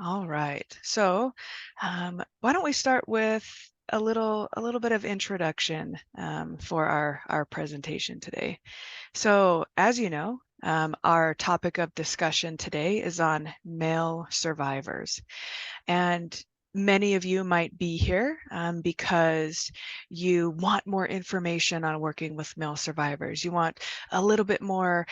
All right. So, why don't we start with a little bit of introduction for our presentation today. So, as you know, our topic of discussion today is on male survivors, and many of you might be here because you want more information on working with male survivors. You want a little bit more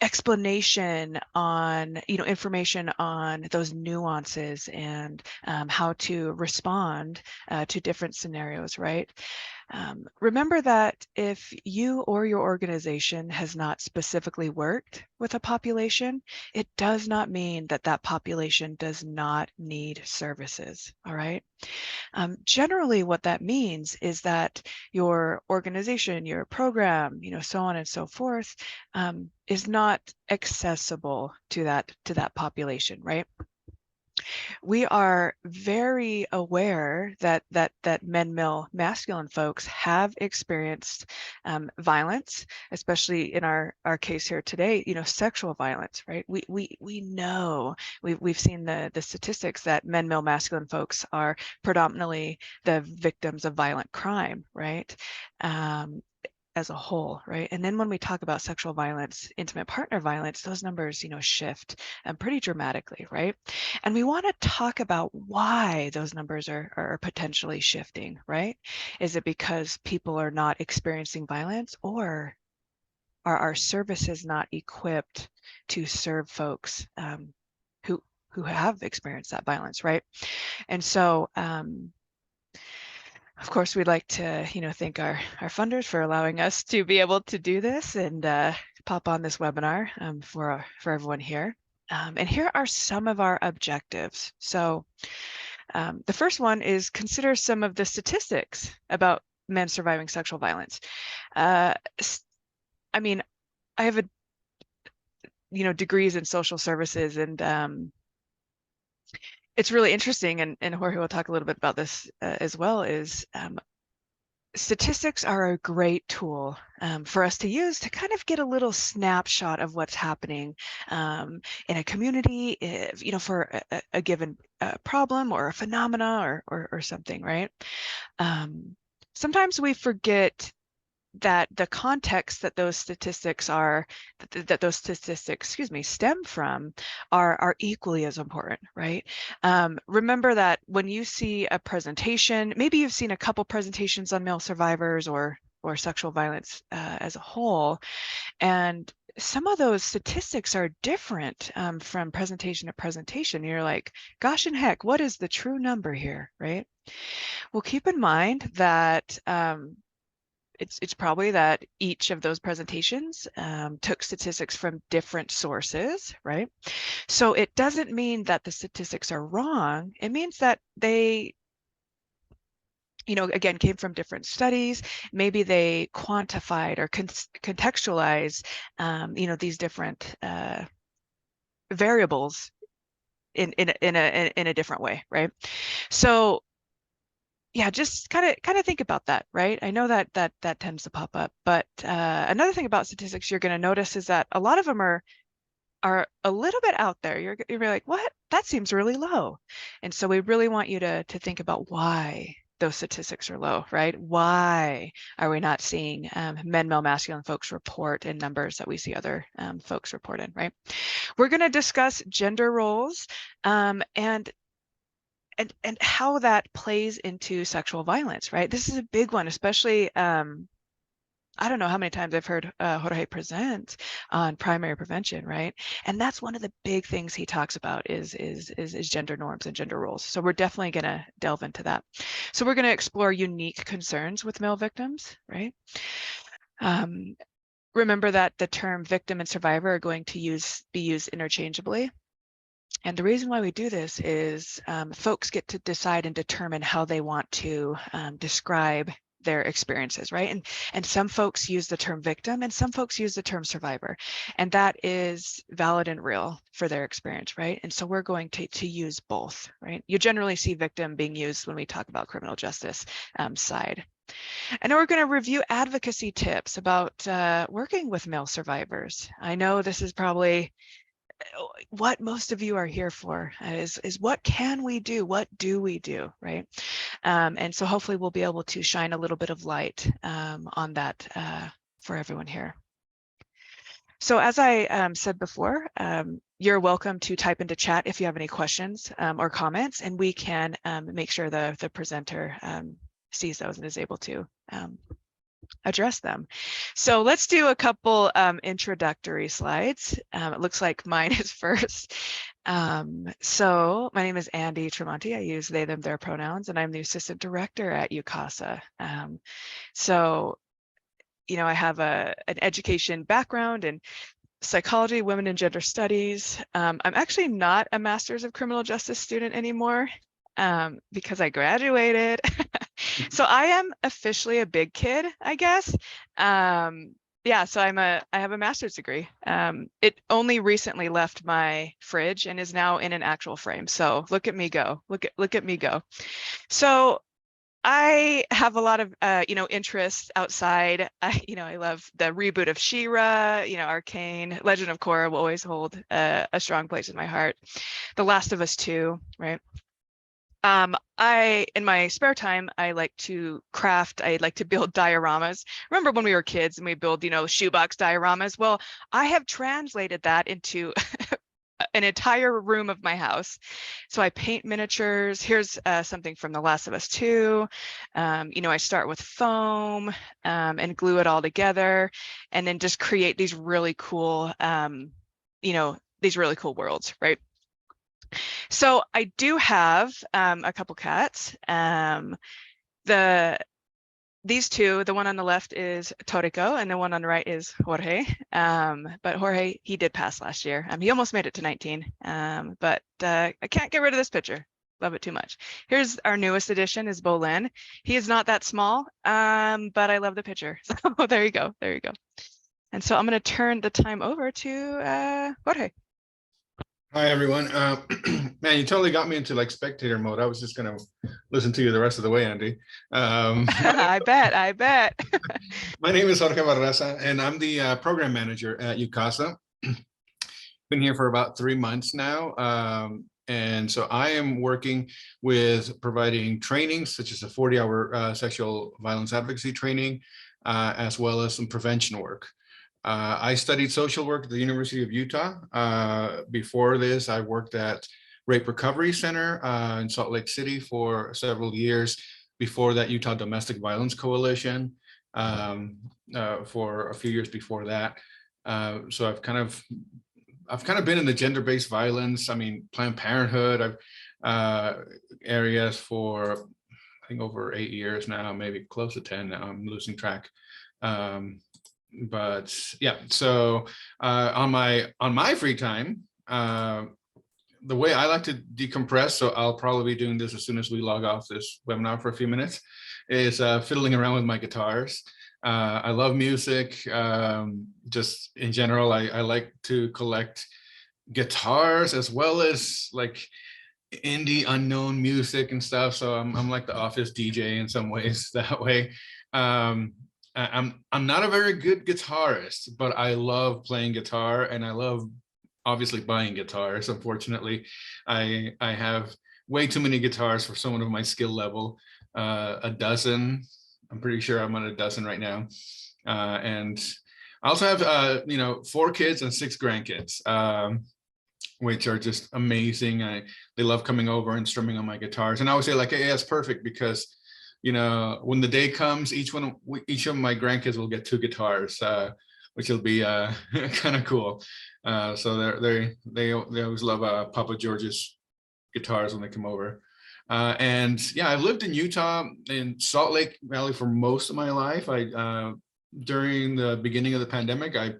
explanation on, information on those nuances and how to respond to different scenarios, right? Remember that if you or your organization has not specifically worked with a population, it does not mean that that population does not need services, all right? Generally, what that means is that your organization, your program, so on and so forth, is not accessible to that population, right? We are very aware that male, masculine folks have experienced violence, especially in our case here today, sexual violence, right? We know, we've seen the statistics that male, masculine folks are predominantly the victims of violent crime, right? As a whole, right? And then when we talk about sexual violence, intimate partner violence, those numbers, shift pretty dramatically, right? And we want to talk about why those numbers are potentially shifting, right? Is it because people are not experiencing violence, or are our services not equipped to serve folks who have experienced that violence, right? And so of course, we'd like to, thank our funders for allowing us to be able to do this and pop on this webinar for everyone here. And here are some of our objectives. So the first one is consider some of the statistics about men surviving sexual violence. I mean, I have degrees in social services, and it's really interesting, and Jorge will talk a little bit about this as well, is statistics are a great tool for us to use to kind of get a little snapshot of what's happening in a community, for a given problem or a phenomena or something, right? Sometimes we forget that the context that those statistics stem from are equally as important, right? Remember that when you see a presentation, maybe you've seen a couple presentations on male survivors or sexual violence as a whole, and some of those statistics are different from presentation to presentation. You're like, gosh and heck, what is the true number here, right? Well, keep in mind that it's probably that each of those presentations took statistics from different sources, right? So it doesn't mean that the statistics are wrong. It means that they, again, came from different studies. Maybe they quantified or contextualized, these different variables in a different way, right? So yeah, just kind of think about that, right? I know that tends to pop up, but another thing about statistics you're going to notice is that a lot of them are a little bit out there. You're like, what? That seems really low. And so we really want you to think about why those statistics are low, right? Why are we not seeing male, masculine folks report in numbers that we see other folks report in, right? We're going to discuss gender roles and how that plays into sexual violence, right? This is a big one, especially, I don't know how many times I've heard Jorge present on primary prevention, right? And that's one of the big things he talks about is gender norms and gender roles. So we're definitely going to delve into that. So we're going to explore unique concerns with male victims, right? Remember that the term victim and survivor are going to be used interchangeably. And the reason why we do this is folks get to decide and determine how they want to describe their experiences, right? And some folks use the term victim and some folks use the term survivor, and that is valid and real for their experience, right? And so we're going to use both, right? You generally see victim being used when we talk about criminal justice side. And then we're going to review advocacy tips about working with male survivors. I know this is probably what most of you are here for, is what can we do? What do we do, right? And so hopefully we'll be able to shine a little bit of light on that for everyone here. So as I said before, you're welcome to type into chat if you have any questions or comments, and we can make sure the presenter sees those and is able to address them. So let's do a couple introductory slides. It looks like mine is first. So my name is Andy Tremonti. I use they, them, their pronouns, and I'm the assistant director at UCASA. So, you know, I have an education background in psychology, women and gender studies. I'm actually not a master's of criminal justice student anymore because I graduated. So I am officially a big kid, I guess. Yeah, so I have a master's degree. It only recently left my fridge and is now in an actual frame. So look at me go. Look at me go. So I have a lot of you know, interests outside. You know, I love the reboot of She-Ra, you know, Arcane, Legend of Korra will always hold a strong place in my heart. The Last of Us 2, right? In my spare time, I like to craft. I like to build dioramas. Remember when we were kids and we build, you know, shoebox dioramas? Well, I have translated that into an entire room of my house. So I paint miniatures. Here's something from The Last of Us 2. You know, I start with foam and glue it all together, and then just create these really cool, you know, these really cool worlds, right? So I do have a couple cats. These two, the one on the left is Toriko and the one on the right is Jorge. But Jorge, he did pass last year. He almost made it to 19, but I can't get rid of this picture. Love it too much. Here's our newest addition is Bolin. He is not that small, but I love the picture. So there you go, there you go. And so I'm gonna turn the time over to Jorge. Hi, everyone. Man, you totally got me into like spectator mode. I was just going to listen to you the rest of the way, Andy. I bet. My name is Jorge Barraza, and I'm the program manager at UCASA. Been here for about 3 months now. And so I am working with providing trainings, such as a 40-hour sexual violence advocacy training, as well as some prevention work. I studied social work at the University of Utah. Before this, I worked at Rape Recovery Center in Salt Lake City for several years. Before that, Utah Domestic Violence Coalition for a few years before that. So I've kind of been in the gender-based violence. I mean, Planned Parenthood. I've areas for I think over 8 years now, maybe close to 10 now. I'm losing track. But yeah, so on my free time, the way I like to decompress, so I'll probably be doing this as soon as we log off this webinar for a few minutes, is fiddling around with my guitars. I love music. Just in general, I like to collect guitars as well as like indie unknown music and stuff. So I'm like the office DJ in some ways that way. I'm not a very good guitarist, but I love playing guitar and I love obviously buying guitars. Unfortunately, I have way too many guitars for someone of my skill level. A dozen. I'm pretty sure I'm on a dozen right now. And I also have 4 kids and 6 grandkids, which are just amazing. They love coming over and strumming on my guitars. And I always say like, hey, that's perfect because you know, when the day comes, each of my grandkids will get 2 guitars, which will be kind of cool. So they always love Papa George's guitars when they come over. And yeah, I've lived in Utah in Salt Lake Valley for most of my life. During the beginning of the pandemic, I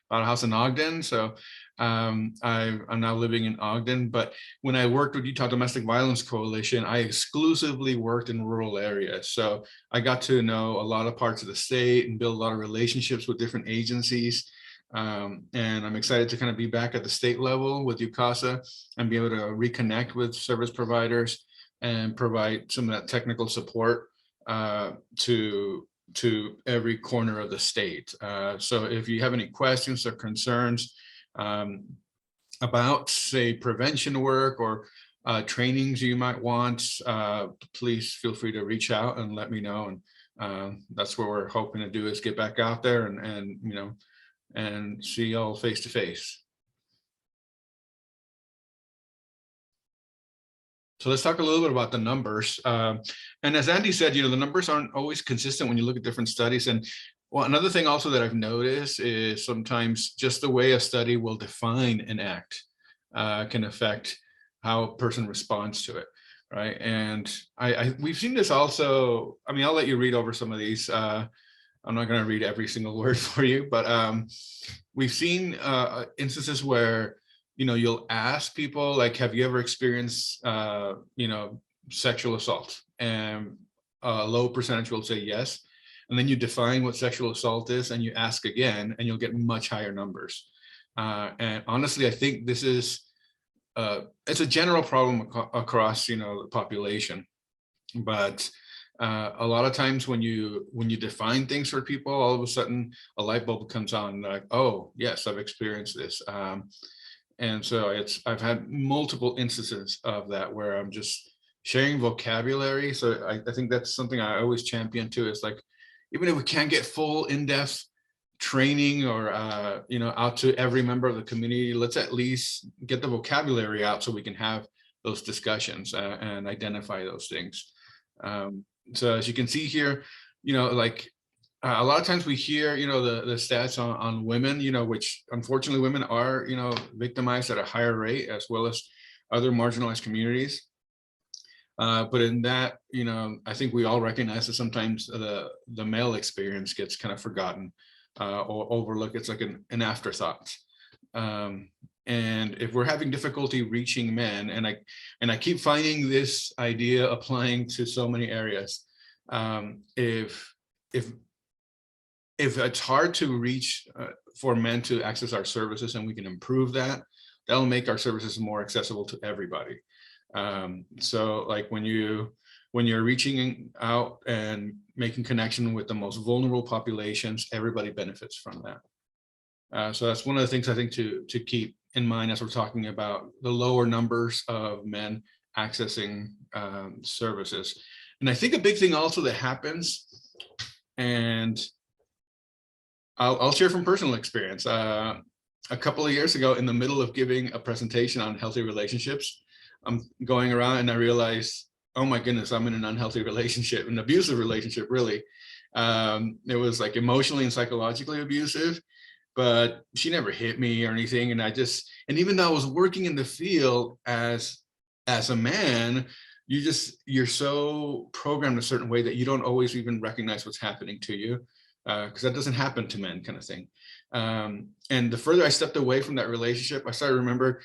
bought a house in Ogden, so I'm now living in Ogden. But when I worked with Utah Domestic Violence Coalition, I exclusively worked in rural areas. So I got to know a lot of parts of the state and build a lot of relationships with different agencies. And I'm excited to kind of be back at the state level with UCASA and be able to reconnect with service providers and provide some of that technical support to every corner of the state. So if you have any questions or concerns, about, say, prevention work or trainings you might want, please feel free to reach out and let me know. And that's what we're hoping to do, is get back out there and you know, and see y'all face to face. So let's talk a little bit about the numbers. And as Andy said, you know, the numbers aren't always consistent when you look at different studies. And well, another thing also that I've noticed is sometimes just the way a study will define an act can affect how a person responds to it, right? And we've seen this also. I mean, I'll let you read over some of these. I'm not going to read every single word for you, but we've seen instances where, you know, you'll ask people like, have you ever experienced, you know, sexual assault? And a low percentage will say yes. And then you define what sexual assault is and you ask again, and you'll get much higher numbers. And honestly, I think this is, it's a general problem across, you know, the population. But a lot of times when you define things for people, all of a sudden a light bulb comes on, like, oh yes, I've experienced this. And so I've had multiple instances of that where I'm just sharing vocabulary. So I think that's something I always champion too, is like, even if we can't get full in-depth training or you know, out to every member of the community, let's at least get the vocabulary out so we can have those discussions and identify those things. So as you can see here, you know, like a lot of times we hear, you know, the stats on women, you know, which unfortunately women are, you know, victimized at a higher rate, as well as other marginalized communities. But in that, you know, I think we all recognize that sometimes the male experience gets kind of forgotten or overlooked. It's like an afterthought. And if we're having difficulty reaching men, and I keep finding this idea applying to so many areas, if it's hard to reach for men to access our services, and we can improve that, that'll make our services more accessible to everybody. So like when you're reaching out and making connection with the most vulnerable populations, everybody benefits from that. So that's one of the things I think to keep in mind as we're talking about the lower numbers of men accessing services. And I think a big thing also that happens, and I'll share from personal experience. A couple of years ago, in the middle of giving a presentation on healthy relationships, I'm going around and I realized, oh my goodness, I'm in an unhealthy relationship, an abusive relationship, really. It was like emotionally and psychologically abusive, but she never hit me or anything. And even though I was working in the field as a man, you're so programmed a certain way that you don't always even recognize what's happening to you, because that doesn't happen to men, kind of thing. And the further I stepped away from that relationship, I started to remember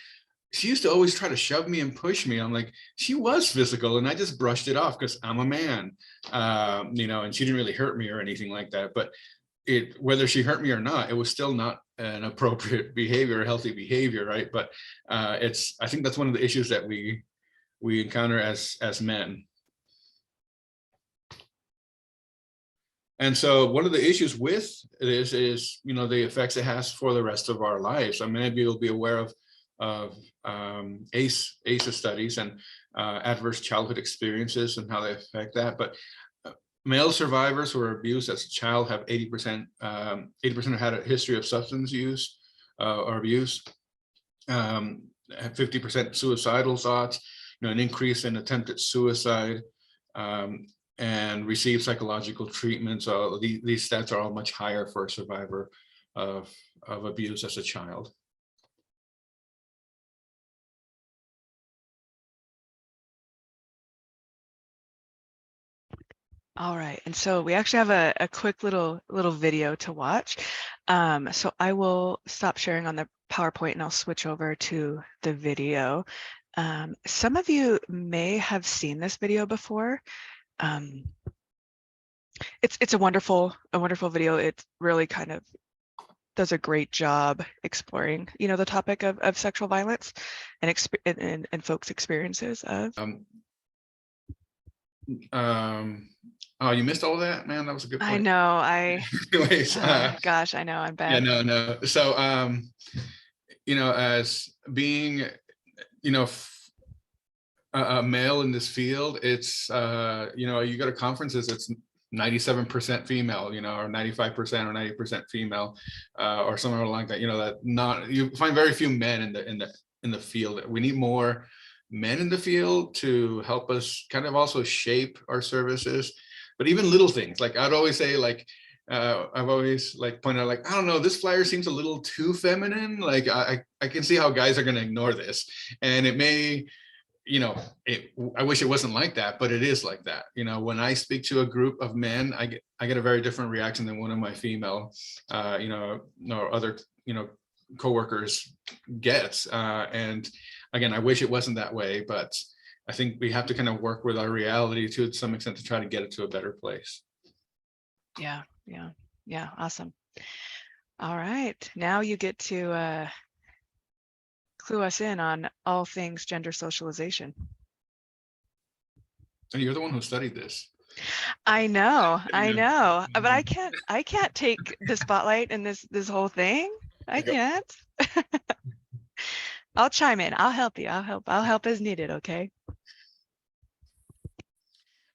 she used to always try to shove me and push me. I'm like, she was physical, and I just brushed it off because I'm a man, you know, and she didn't really hurt me or anything like that. But whether she hurt me or not, it was still not an appropriate behavior, healthy behavior, right? But I think that's one of the issues that we encounter as men. And so one of the issues with this is, you know, the effects it has for the rest of our lives. I mean, maybe you'll be aware of ACE studies and adverse childhood experiences and how they affect that. But male survivors who were abused as a child have 80% have had a history of substance use or abuse, 50% suicidal thoughts, you know, an increase in attempted suicide, and receive psychological treatment. So these stats are all much higher for a survivor of abuse as a child. All right, and so we actually have a quick little video to watch. So I will stop sharing on the PowerPoint and I'll switch over to the video. Some of you may have seen this video before. It's a wonderful video. It really kind of does a great job exploring, you know, the topic of sexual violence and folks' experiences of. Oh, you missed all that, man. That was a good point. I know. Anyways, gosh, I know. I'm bad. Yeah, no. So as being, you know, a male in this field, it's, you go to conferences, it's 97% female, or 95% or 90% female, or somewhere like that, that not, you find very few men in the field. We need more men in the field to help us kind of also shape our services. But even little things, like I'd always say, like, I've always like pointed out, like, I don't know, this flyer seems a little too feminine. Like I can see how guys are going to ignore this, and it may, I wish it wasn't like that, but it is like that. When I speak to a group of men, I get a very different reaction than one of my female, or other, coworkers gets. And again, I wish it wasn't that way, but I think we have to kind of work with our reality to some extent to try to get it to a better place. Yeah. Awesome. All right. Now you get to clue us in on all things gender socialization. And you're the one who studied this. I know, but I can't take the spotlight in this whole thing. I can't. I'll chime in. I'll help you. I'll help as needed. Okay.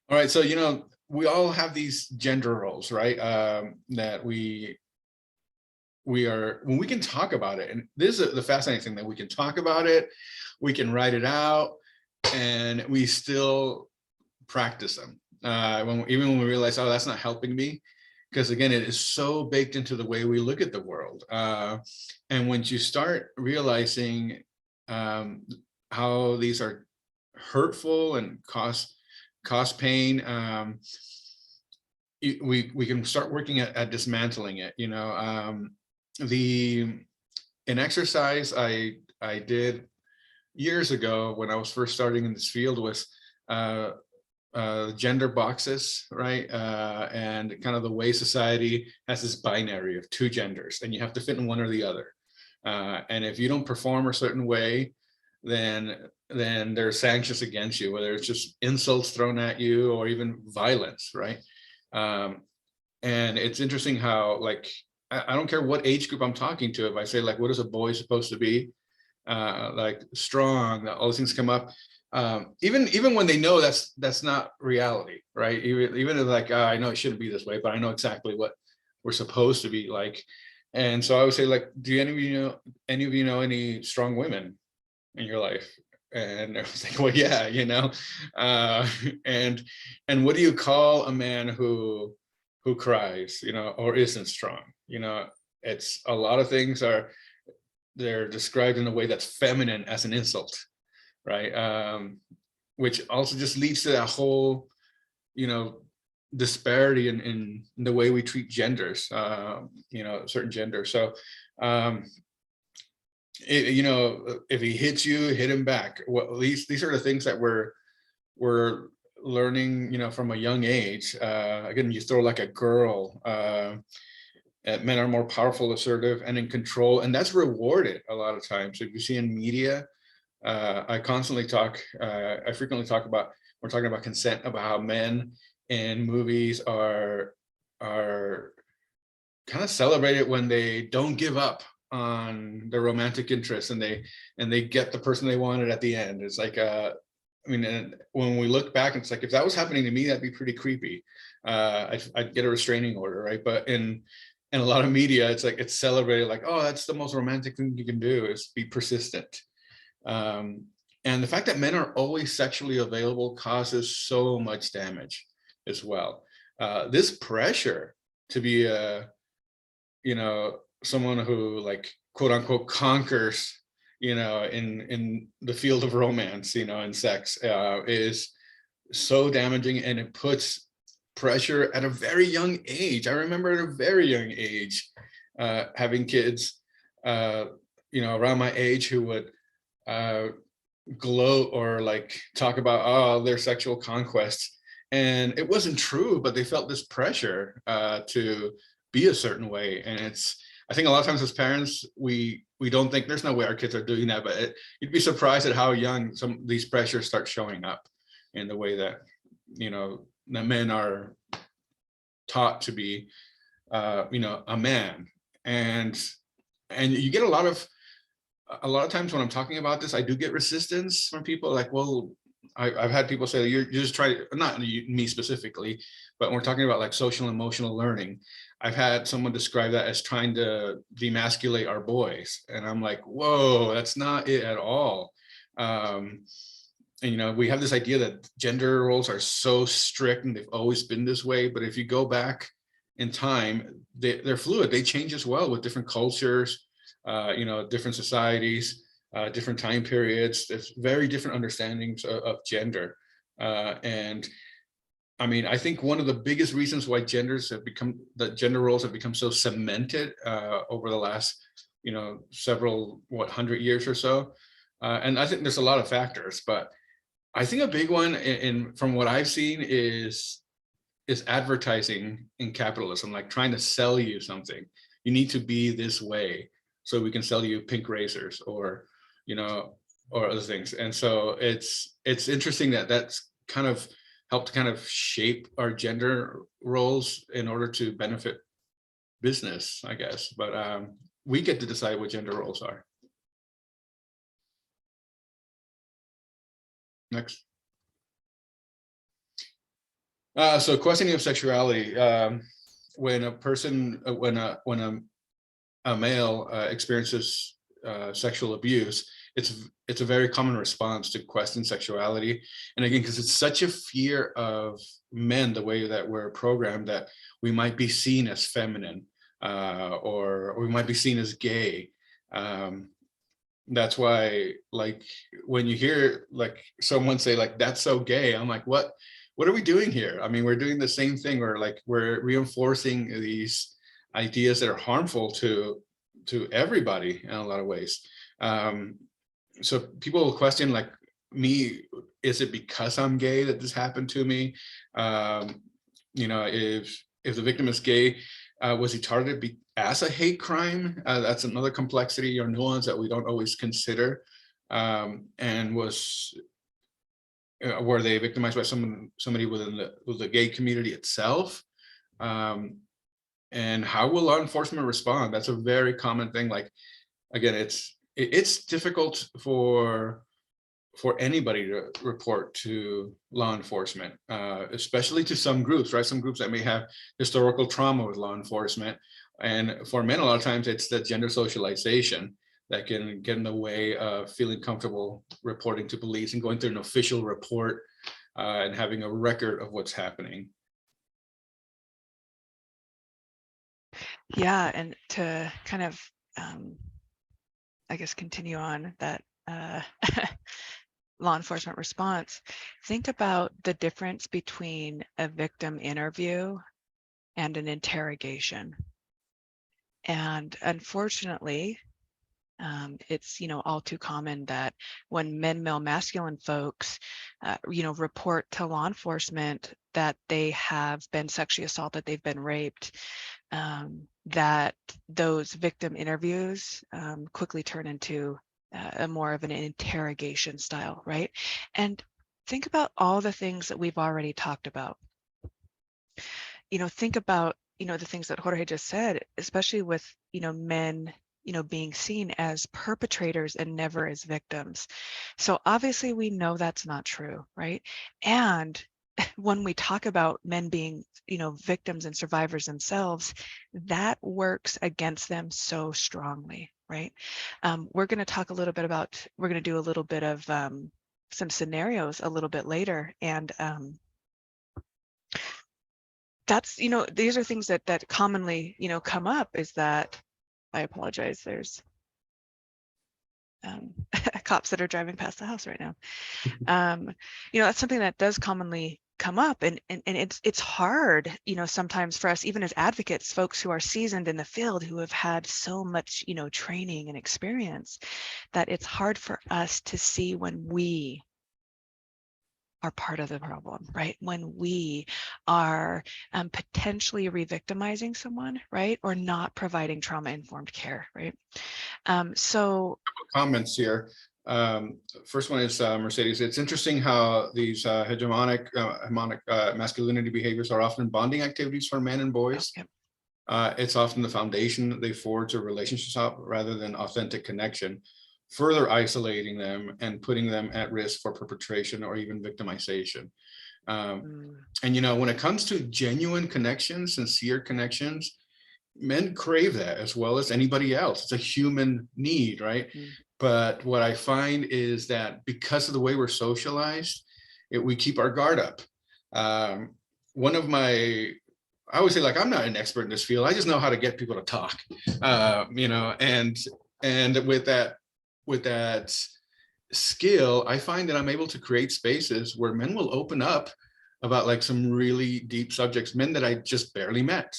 All right. So, we all have these gender roles, right? That we are, when we can talk about it, and this is the fascinating thing, that we can talk about it, we can write it out, and we still practice them. Even when we realize, oh, that's not helping me, because again, it is so baked into the way we look at the world. And once you start realizing how these are hurtful and cause pain, we can start working at dismantling it. An exercise I did years ago when I was first starting in this field was gender boxes, right? And kind of the way society has this binary of two genders, and you have to fit in one or the other. And if you don't perform a certain way, then they're sanctions against you, whether it's just insults thrown at you or even violence, right? And it's interesting how, like, I don't care what age group I'm talking to, if I say, like, what is a boy supposed to be? Like strong, all those things come up. Even when they know that's not reality, right? Even if, like, I know it shouldn't be this way, but I know exactly what we're supposed to be like. And so I would say, like, do any of you know any strong women in your life? And I was like, well, yeah, and what do you call a man who cries, or isn't strong? It's a lot of things they're described in a way that's feminine as an insult, right? Which also just leads to that whole, disparity in the way we treat genders, certain genders. So, if he hits you, hit him back. Well, these are the things that we're learning, from a young age. Again, you throw like a girl. Men are more powerful, assertive, and in control, and that's rewarded a lot of times. If you see in media, I frequently talk about, we're talking about consent, about how men in movies are kind of celebrated when they don't give up on their romantic interests, and they get the person they wanted at the end. It's like, and when we look back, it's like, if that was happening to me, that'd be pretty creepy. I'd get a restraining order, right? But in a lot of media, it's like, it's celebrated, like, oh, that's the most romantic thing you can do, is be persistent. And the fact that men are always sexually available causes so much damage as well. This pressure to be someone who, like, quote unquote, conquers, in the field of romance, and sex, is so damaging, and it puts pressure at a very young age. I remember at a very young age, having kids, around my age, who would gloat or, like, talk about, their sexual conquests, and it wasn't true, but they felt this pressure to be a certain way. And I think a lot of times as parents, we don't think, there's no way our kids are doing that, but you'd be surprised at how young some of these pressures start showing up, in the way that, that men are taught to be, a man. And you get a lot of a lot of times when I'm talking about this, I do get resistance from people like, well, I've had people say, you're just trying, not me specifically, but when we're talking about like social emotional learning, I've had someone describe that as trying to demasculate our boys. And I'm like, whoa, that's not it at all. And, you know, we have this idea that gender roles are so strict and they've always been this way. But if you go back in time, they're fluid. They change as well with different cultures, you know, different societies, different time periods. There's very different understandings of gender. And I mean, I think one of the biggest reasons why gender roles have become so cemented over the last, you know, several, 100 years or so. And I think there's a lot of factors, but I think a big one from what I've seen is advertising in capitalism, like trying to sell you something. You need to be this way so we can sell you pink razors or, you know, or other things. And so it's interesting that that's kind of helped kind of shape our gender roles in order to benefit business, I guess. But we get to decide what gender roles are. Next. So questioning of sexuality. When a person, a male experiences sexual abuse, it's a very common response to question sexuality. And again, because it's such a fear of men, the way that we're programmed, that we might be seen as feminine, or we might be seen as gay. That's why, like, when you hear like someone say like, that's so gay, I'm like, what are we doing here? I mean, we're doing the same thing. We're reinforcing these ideas that are harmful to everybody in a lot of ways. So people will question like me, is it because I'm gay that this happened to me? You know, if the victim is gay, was he targeted as a hate crime? That's another complexity or nuance that we don't always consider. And were they victimized by somebody within the gay community itself? And how will law enforcement respond? That's a very common thing. Like, again, it's difficult for anybody to report to law enforcement, especially to some groups, right? Some groups that may have historical trauma with law enforcement. And for men, a lot of times it's the gender socialization that can get in the way of feeling comfortable reporting to police and going through an official report and having a record of what's happening. Yeah, and to kind of, I guess, continue on that law enforcement response, think about the difference between a victim interview and an interrogation. And unfortunately, it's, you know, all too common that when male masculine folks, you know, report to law enforcement that they have been sexually assaulted, they've been raped, that those victim interviews quickly turn into a more of an interrogation style, right? And think about all the things that we've already talked about. You know, think about, you know, the things that Jorge just said, especially with, you know, men, you know, being seen as perpetrators and never as victims. So obviously we know that's not true, right? And when we talk about men being, you know, victims and survivors themselves, that works against them so strongly, right? We're going to talk a little bit about, we're going to do a little bit of some scenarios a little bit later. And that's, you know, these are things that commonly, you know, come up, is that, I apologize, there's cops that are driving past the house right now. You know, that's something that does commonly come up, and it's hard, you know, sometimes for us, even as advocates, folks who are seasoned in the field, who have had so much, you know, training and experience, that it's hard for us to see when we are part of the problem, right? When we are potentially re-victimizing someone, right? Or not providing trauma-informed care, right? So Comments here. First one is Mercedes. It's interesting how these hegemonic masculinity behaviors are often bonding activities for men and boys. yep. It's often the foundation that they forge a relationship rather than authentic connection. further isolating them and putting them at risk for perpetration or even victimization. Mm, And, you know, when it comes to genuine connections, sincere connections, men crave that as well as anybody else. It's a human need, right? mm, But what I find is that because of the way we're socialized, we keep our guard up. One of my, I always say, like, I'm not an expert in this field. I just know how to get people to talk, you know, and with that skill, I find that I'm able to create spaces where men will open up about like some really deep subjects, men that I just barely met,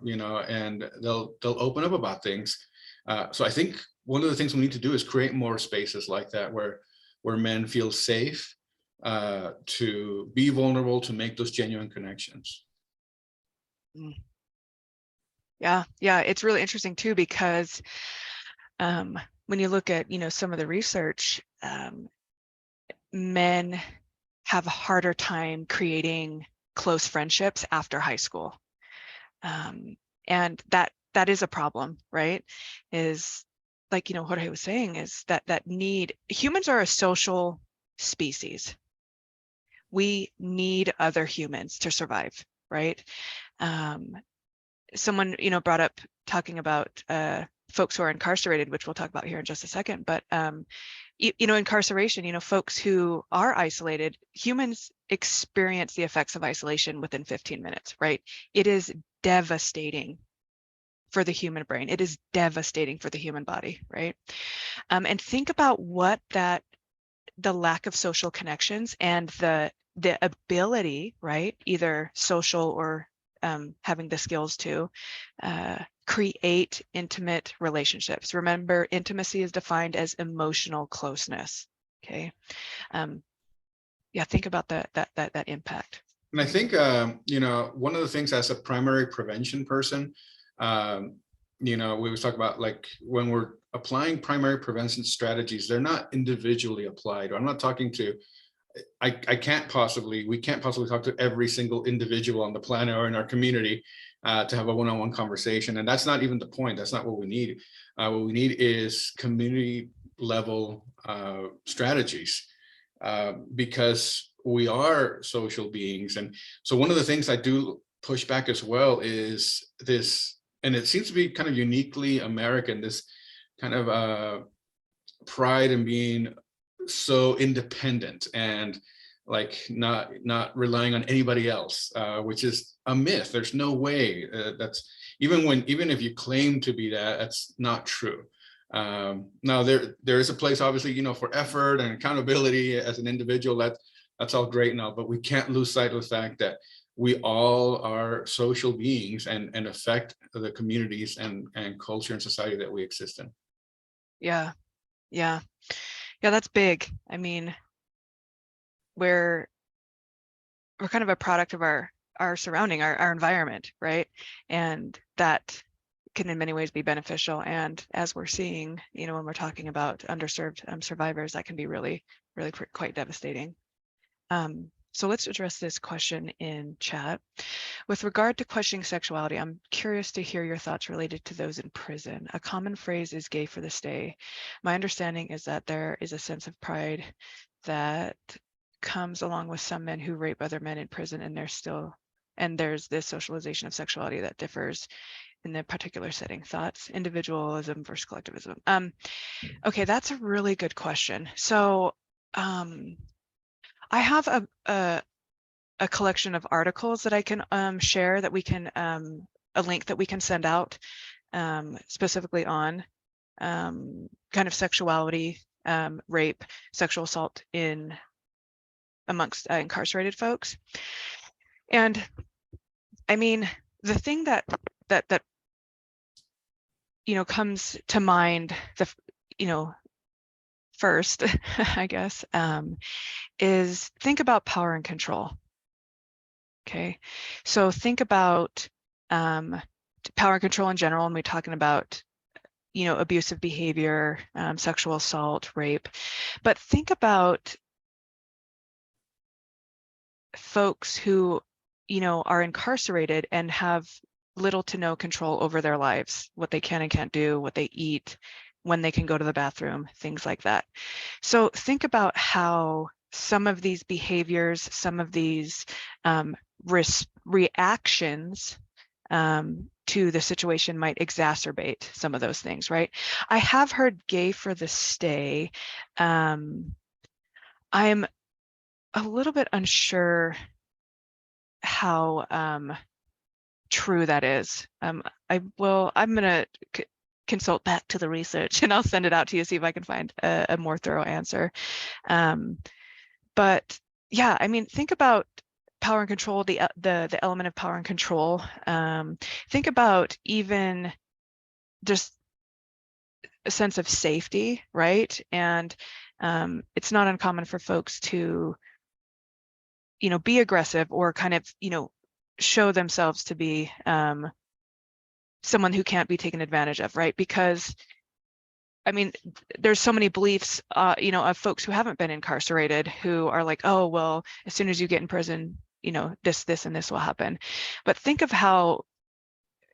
you know, and they'll open up about things. So I think one of the things we need to do is create more spaces like that where men feel safe to be vulnerable, to make those genuine connections. mm. Yeah, yeah, it's really interesting too, because when you look at, some of the research, men have a harder time creating close friendships after high school. And that is a problem, right? Is like, what I was saying is that need, humans are a social species. We need other humans to survive, right? Um, Someone, brought up talking about folks who are incarcerated, which we'll talk about here in just a second, but incarceration, folks who are isolated, humans experience the effects of isolation within 15 minutes, right? It is devastating for the human brain. It is devastating for the human body, right? And think about what the lack of social connections and the ability, right, either social or having the skills to create intimate relationships. Remember, intimacy is defined as emotional closeness. Okay. Yeah, think about that impact. And I think, you know, one of the things as a primary prevention person, um, you know, we was talking about like when we're applying primary prevention strategies, they're not individually applied. I'm not talking to, I can't possibly, we can't possibly talk to every single individual on the planet or in our community to have a one-on-one conversation. And that's not even the point. That's not what we need. What we need is community level strategies because we are social beings. And so one of the things I do push back as well is this, and it seems to be kind of uniquely American, this kind of pride in being so independent and like not relying on anybody else, which is a myth. There's no way that's even if you claim to be that, that's not true. Now there is a place, obviously, you know, for effort and accountability as an individual. That's all great now, but we can't lose sight of the fact that we all are social beings and affect the communities and culture and society that we exist in. Yeah, yeah, yeah. That's big. I mean, we're kind of a product of our surrounding, our environment, right? And that can in many ways be beneficial. And as we're seeing, when we're talking about underserved survivors, that can be really, really quite devastating. So let's address this question in chat. With regard to questioning sexuality, I'm curious to hear your thoughts related to those in prison. A common phrase is gay for the stay. My understanding is that there is a sense of pride that comes along with some men who rape other men in prison, and there's this socialization of sexuality that differs in the particular setting. Thoughts, individualism versus collectivism. Okay, that's a really good question. So I have a collection of articles that I can share, that we can a link that we can send out specifically on kind of sexuality, rape, sexual assault amongst incarcerated folks. And I mean, the thing that comes to mind, first, I guess, is think about power and control. Okay, so think about power and control in general, and we're talking about abusive behavior, sexual assault, rape, but think about folks who are incarcerated and have little to no control over their lives, what they can and can't do, what they eat, when they can go to the bathroom, things like that. So think about how some of these behaviors, some of these reactions to the situation might exacerbate some of those things, right? I have heard gay for the stay. I'm a little bit unsure how true that is. I'm gonna consult back to the research and I'll send it out to you, see if I can find a more thorough answer. But yeah, I mean, think about power and control, the element of power and control. Think about even just a sense of safety, right? And it's not uncommon for folks to, be aggressive or kind of, show themselves to be someone who can't be taken advantage of, right? Because I mean, there's so many beliefs, of folks who haven't been incarcerated who are like, oh, well, as soon as you get in prison, this, and this will happen. But think of how,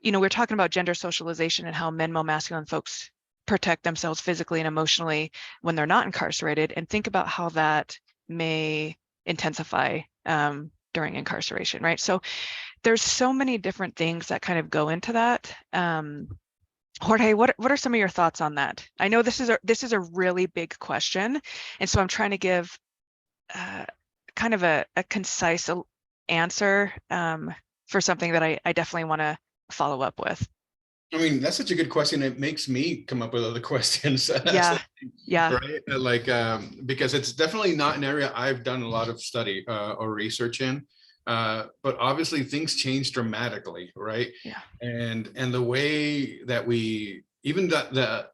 we're talking about gender socialization and how men, male, masculine folks protect themselves physically and emotionally when they're not incarcerated, and think about how that may intensify during incarceration, right? So there's so many different things that kind of go into that. Jorge, what are some of your thoughts on that? I know this is a really big question, and so I'm trying to give kind of a concise answer for something that I definitely want to follow up with. I mean, that's such a good question. It makes me come up with other questions. Yeah, yeah, Right. Like, because it's definitely not an area I've done a lot of study or research in. But obviously things change dramatically, right? yeah. And the way that we, even that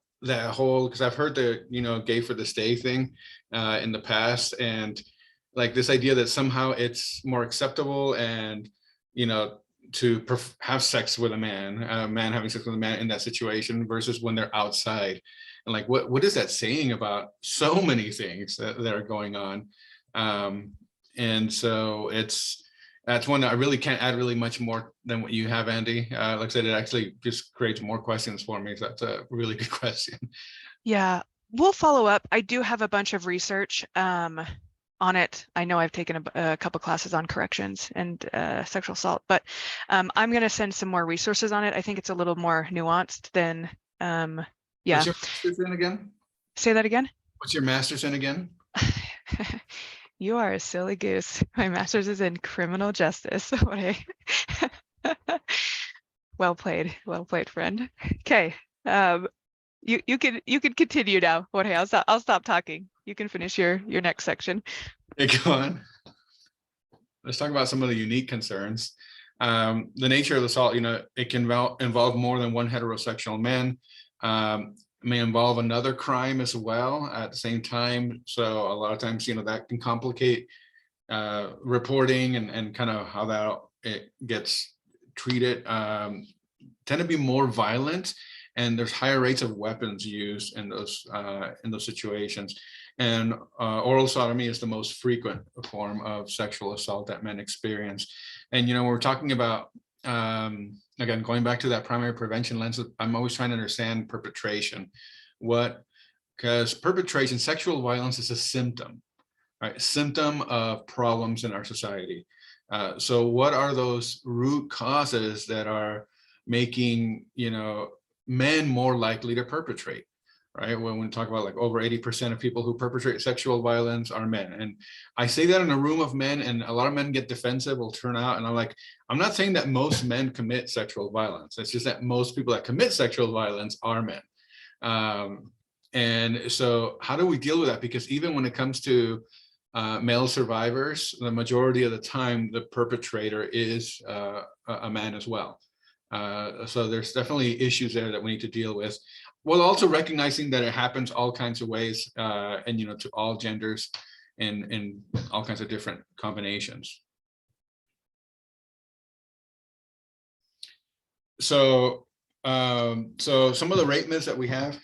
whole, because I've heard the, gay for the stay thing in the past, and like this idea that somehow it's more acceptable and, to have sex with a man having sex with a man in that situation versus when they're outside. And like, what is that saying about so many things that are going on? And so that's one that I really can't add really much more than what you have, Andy. Like I said, it actually just creates more questions for me. So that's a really good question. Yeah, we'll follow up. I do have a bunch of research on it. I know I've taken a couple classes on corrections and sexual assault, but I'm going to send some more resources on it. I think it's a little more nuanced than, yeah. What's your master's in again? Say that again? What's your master's in again? You are a silly goose. My master's is in criminal justice. Well played, friend. Okay. You can continue now. Jorge, I'll stop talking. You can finish your next section. Hey, go on. Let's talk about some of the unique concerns. The nature of the assault, it can involve more than one heterosexual man. May involve another crime as well at the same time. So a lot of times, that can complicate reporting and kind of how that it gets treated. Tend to be more violent, and there's higher rates of weapons used in those situations. And oral sodomy is the most frequent form of sexual assault that men experience. And we're talking about, again, going back to that primary prevention lens, I'm always trying to understand perpetration. Because perpetration, sexual violence is a symptom, right? Symptom of problems in our society. So what are those root causes that are making, men more likely to perpetrate? Right? When we talk about like over 80% of people who perpetrate sexual violence are men. And I say that in a room of men, and a lot of men get defensive, will turn out. And I'm like, I'm not saying that most men commit sexual violence. It's just that most people that commit sexual violence are men. And so how do we deal with that? Because even when it comes to male survivors, the majority of the time, the perpetrator is a man as well. So there's definitely issues there that we need to deal with, while also recognizing that it happens all kinds of ways, and to all genders and all kinds of different combinations. So so some of the rape myths that we have,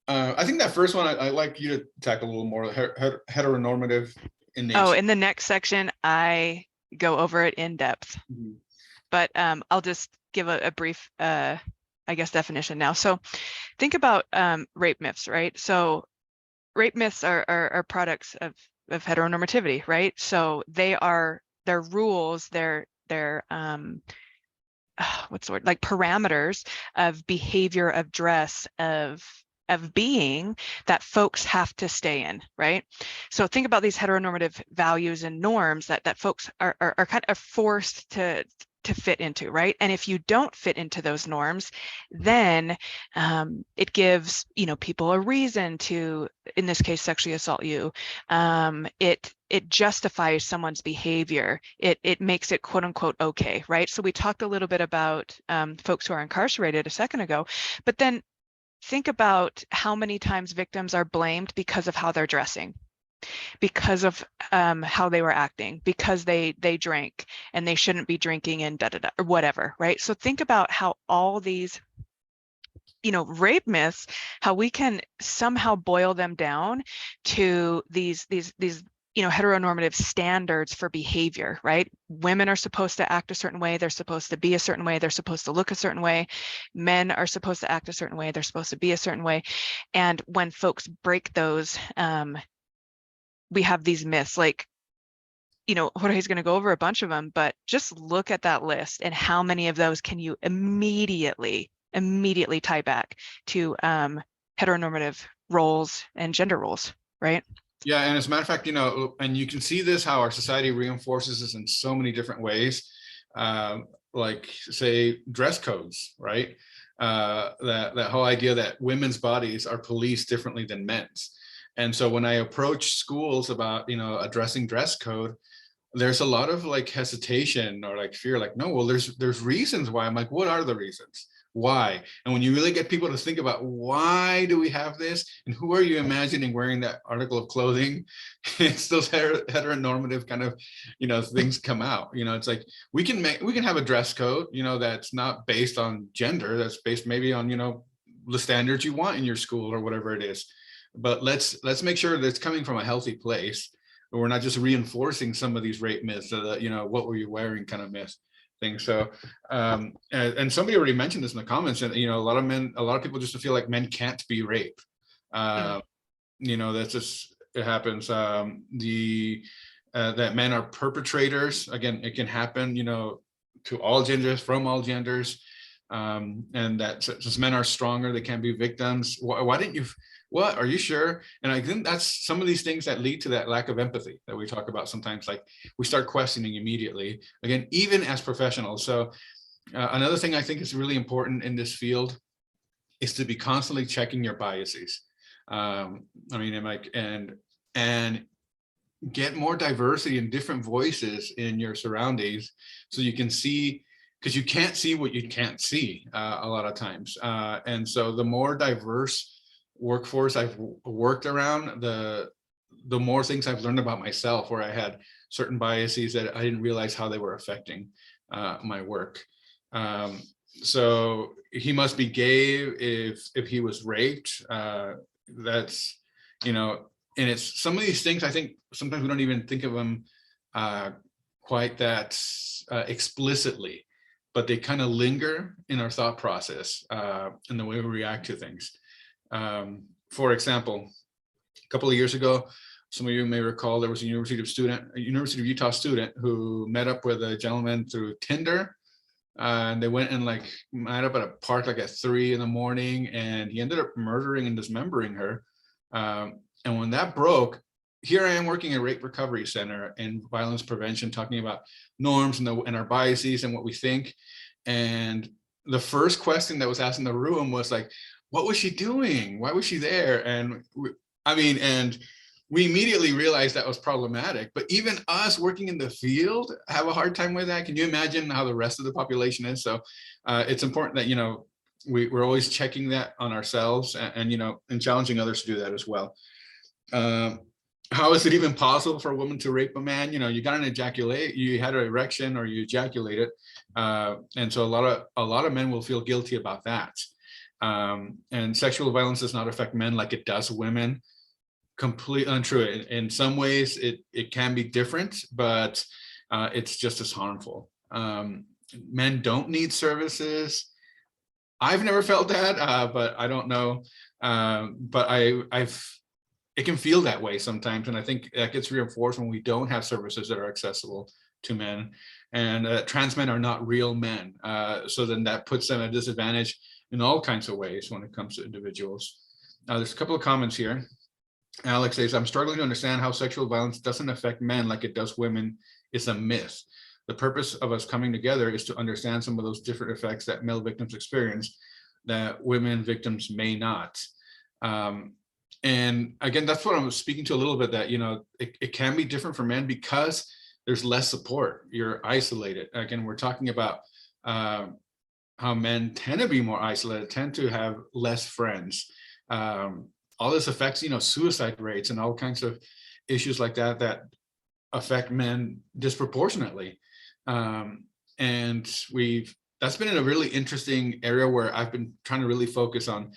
I think that first one I like you to tackle a little more, heteronormative in nature. Oh, in the next section, I go over it in depth. Mm-hmm. But I'll just give a brief I guess, definition now. So think about rape myths, right? So rape myths are products of heteronormativity, right? So they're rules, they're what's the word, like parameters of behavior, of dress, of being that folks have to stay in, right? So think about these heteronormative values and norms that folks are kind of forced to fit into, right? And if you don't fit into those norms, then it gives, you know, people a reason to, in this case, sexually assault you. It justifies someone's behavior. It makes it quote unquote okay, right? So we talked a little bit about folks who are incarcerated a second ago, but then think about how many times victims are blamed because of how they're dressing, because of how they were acting, because they drank and they shouldn't be drinking and da da da or whatever, right? So think about how all these, you know, rape myths, how we can somehow boil them down to these you know, heteronormative standards for behavior, right? Women are supposed to act a certain way, they're supposed to be a certain way, they're supposed to look a certain way. Men are supposed to act a certain way, they're supposed to be a certain way. And when folks break those, we have these myths like, you know, Jorge's going to go over a bunch of them, but just look at that list and how many of those can you immediately tie back to heteronormative roles and gender roles, right? Yeah, and as a matter of fact, you know, and you can see this how our society reinforces this in so many different ways, like say dress codes, right? That whole idea that women's bodies are policed differently than men's. And so when I approach schools about, you know, addressing dress code, there's a lot of like hesitation or like fear, like, no, well, there's reasons why. I'm like, what are the reasons? Why? And when you really get people to think about why do we have this and who are you imagining wearing that article of clothing, it's those heteronormative kind of, you know, things come out. You know, it's like we can have a dress code, you know, that's not based on gender, that's based maybe on, you know, the standards you want in your school or whatever it is. But let's make sure that it's coming from a healthy place. We're not just reinforcing some of these rape myths, you know, what were you wearing kind of myth thing. So, and somebody already mentioned this in the comments, and you know, a lot of people just feel like men can't be raped. Mm. You know, that's just, it happens. That men are perpetrators. Again, it can happen, you know, to all genders, from all genders. And that since men are stronger, they can't be victims. Why didn't you? What, are you sure? And I think that's some of these things that lead to that lack of empathy that we talk about sometimes. Like we start questioning immediately, again, even as professionals. So another thing I think is really important in this field is to be constantly checking your biases. I mean, and get more diversity and different voices in your surroundings so you can see, because you can't see what you can't see a lot of times. And so the more diverse workforce I've worked around, the more things I've learned about myself, where I had certain biases that I didn't realize how they were affecting my work. So he must be gay if he was raped. That's, you know, and it's some of these things I think sometimes we don't even think of them quite that explicitly, but they kind of linger in our thought process and the way we react to things. For example, a couple of years ago, some of you may recall there was a University of Utah student who met up with a gentleman through Tinder. And they went and like met up at a park like at 3 a.m, and he ended up murdering and dismembering her. And when that broke, here I am working at Rape Recovery Center and violence prevention, talking about norms and our biases and what we think. And the first question that was asked in the room was like, what was she doing? Why was she there? And we immediately realized that was problematic, but even us working in the field have a hard time with that. Can you imagine how the rest of the population is? So it's important that, you know, we're always checking that on ourselves and, you know, and challenging others to do that as well. How is it even possible for a woman to rape a man? You know, you got an ejaculate, you had an erection or you ejaculated. And so a lot of men will feel guilty about that. And sexual violence does not affect men like it does women. Completely untrue. In some ways it can be different, but it's just as harmful. Men don't need services. I've never felt that, but I don't know. But it can feel that way sometimes, and I think that gets reinforced when we don't have services that are accessible to men, and trans men are not real men. So then that puts them at a disadvantage in all kinds of ways when it comes to individuals. There's a couple of comments here. Alex says, I'm struggling to understand how sexual violence doesn't affect men like it does women. It's a myth. The purpose of us coming together is to understand some of those different effects that male victims experience that women victims may not. And again, that's what I was speaking to a little bit, that, it can be different for men because there's less support. You're isolated. Again, we're talking about how men tend to be more isolated, tend to have less friends. All this affects, suicide rates and all kinds of issues like that that affect men disproportionately. And that's been in a really interesting area where I've been trying to really focus on,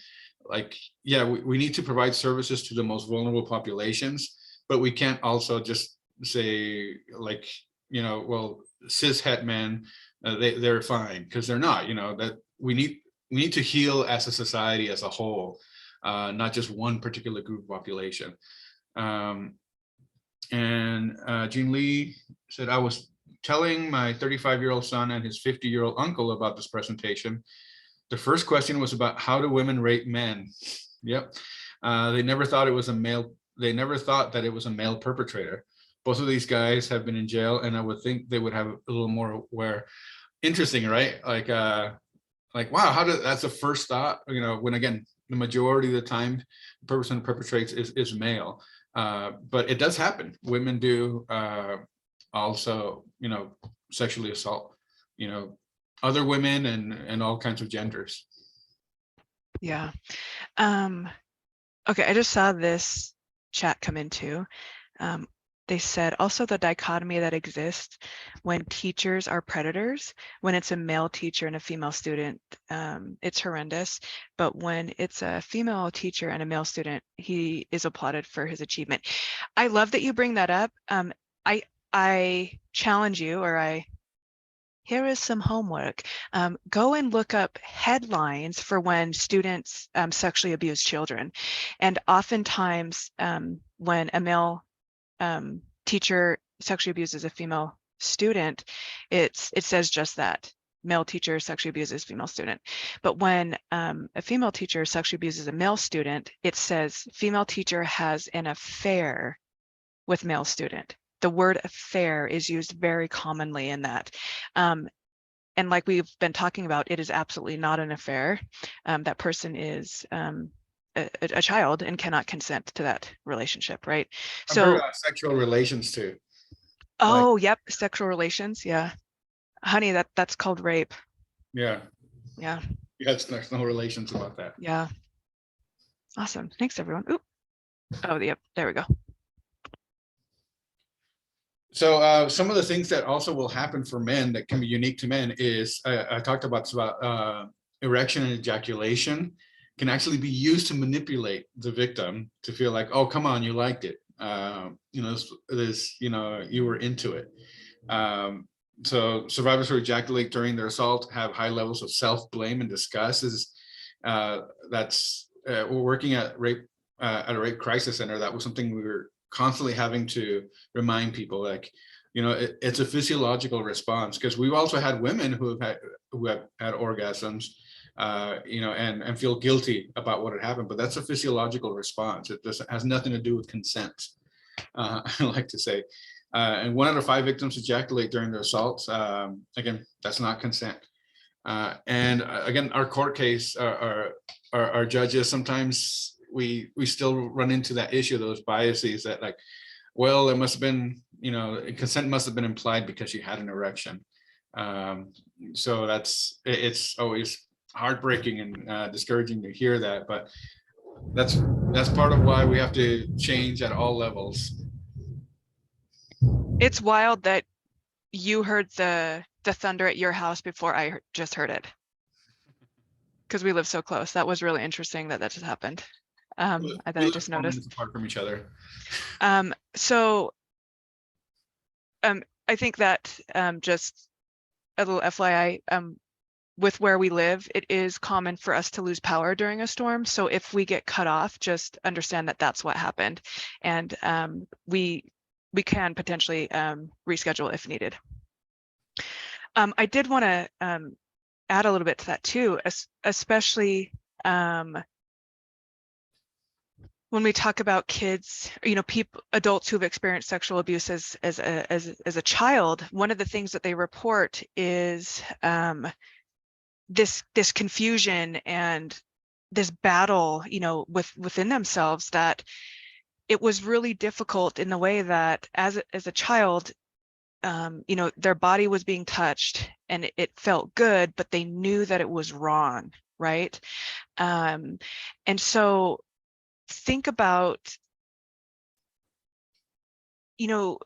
like, yeah, we need to provide services to the most vulnerable populations, but we can't also just say, like, well, cis het men, they're fine, because they're not. That we need to heal as a society as a whole, not just one particular group population. And Jean Lee said, I was telling my 35-year-old son and his 50-year-old uncle about this presentation. The first question was about how do women rape men? Yep. They never thought it was a male. They never thought that it was a male perpetrator. Both of these guys have been in jail, and I would think they would have a little more aware. Interesting, right? Like, wow, that's the first thought, when, again, the majority of the time the person who perpetrates is male. But it does happen. Women do also, sexually assault, other women and all kinds of genders. Yeah. Okay, I just saw this chat come in too. They said also the dichotomy that exists when teachers are predators, when it's a male teacher and a female student, it's horrendous. But when it's a female teacher and a male student, he is applauded for his achievement. I love that you bring that up. I challenge you, or here is some homework. Go and look up headlines for when students sexually abuse children. And oftentimes when a male teacher sexually abuses a female student, it says just that, male teacher sexually abuses female student. But when a female teacher sexually abuses a male student, it says female teacher has an affair with male student. The word affair is used very commonly in that. And like we've been talking about, it is absolutely not an affair. That person is a child and cannot consent to that relationship, right? I've heard So, sexual relations too. oh, yep, sexual relations, yeah. Honey, that's called rape. Yeah. Yeah. Yes, there's no relations about that. Yeah. Awesome. Thanks, everyone. Ooh. Oh, yep, there we go. So some of the things that also will happen for men that can be unique to men is, I talked about erection and ejaculation can actually be used to manipulate the victim to feel like, oh, come on, you liked it. You were into it. So survivors who ejaculate during their assault have high levels of self-blame and disgust. We're working at a rape crisis center. That was something we were constantly having to remind people, like, it's a physiological response, because we've also had women who have had orgasms, and feel guilty about what had happened, but that's a physiological response. It has nothing to do with consent. I like to say, and 1 out of 5 victims ejaculate during their assaults. Again, that's not consent. And again, our court case, our judges, sometimes we still run into that issue, those biases that, like, well, it must have been, consent must have been implied because you had an erection. So it's always heartbreaking and discouraging to hear that, but that's part of why we have to change at all levels. It's wild that you heard the thunder at your house before I just heard it, because we live so close. That was really interesting that just happened. I just noticed. Apart from each other. So I think that just a little FYI, with where we live, it is common for us to lose power during a storm. So if we get cut off, just understand that that's what happened. And we can potentially reschedule if needed. I did want to add a little bit to that too, especially when we talk about kids, adults who've experienced sexual abuse as a child. One of the things that they report is this confusion and this battle, within themselves, that it was really difficult in the way that as a child, their body was being touched and it felt good, but they knew that it was wrong, right? And so think about,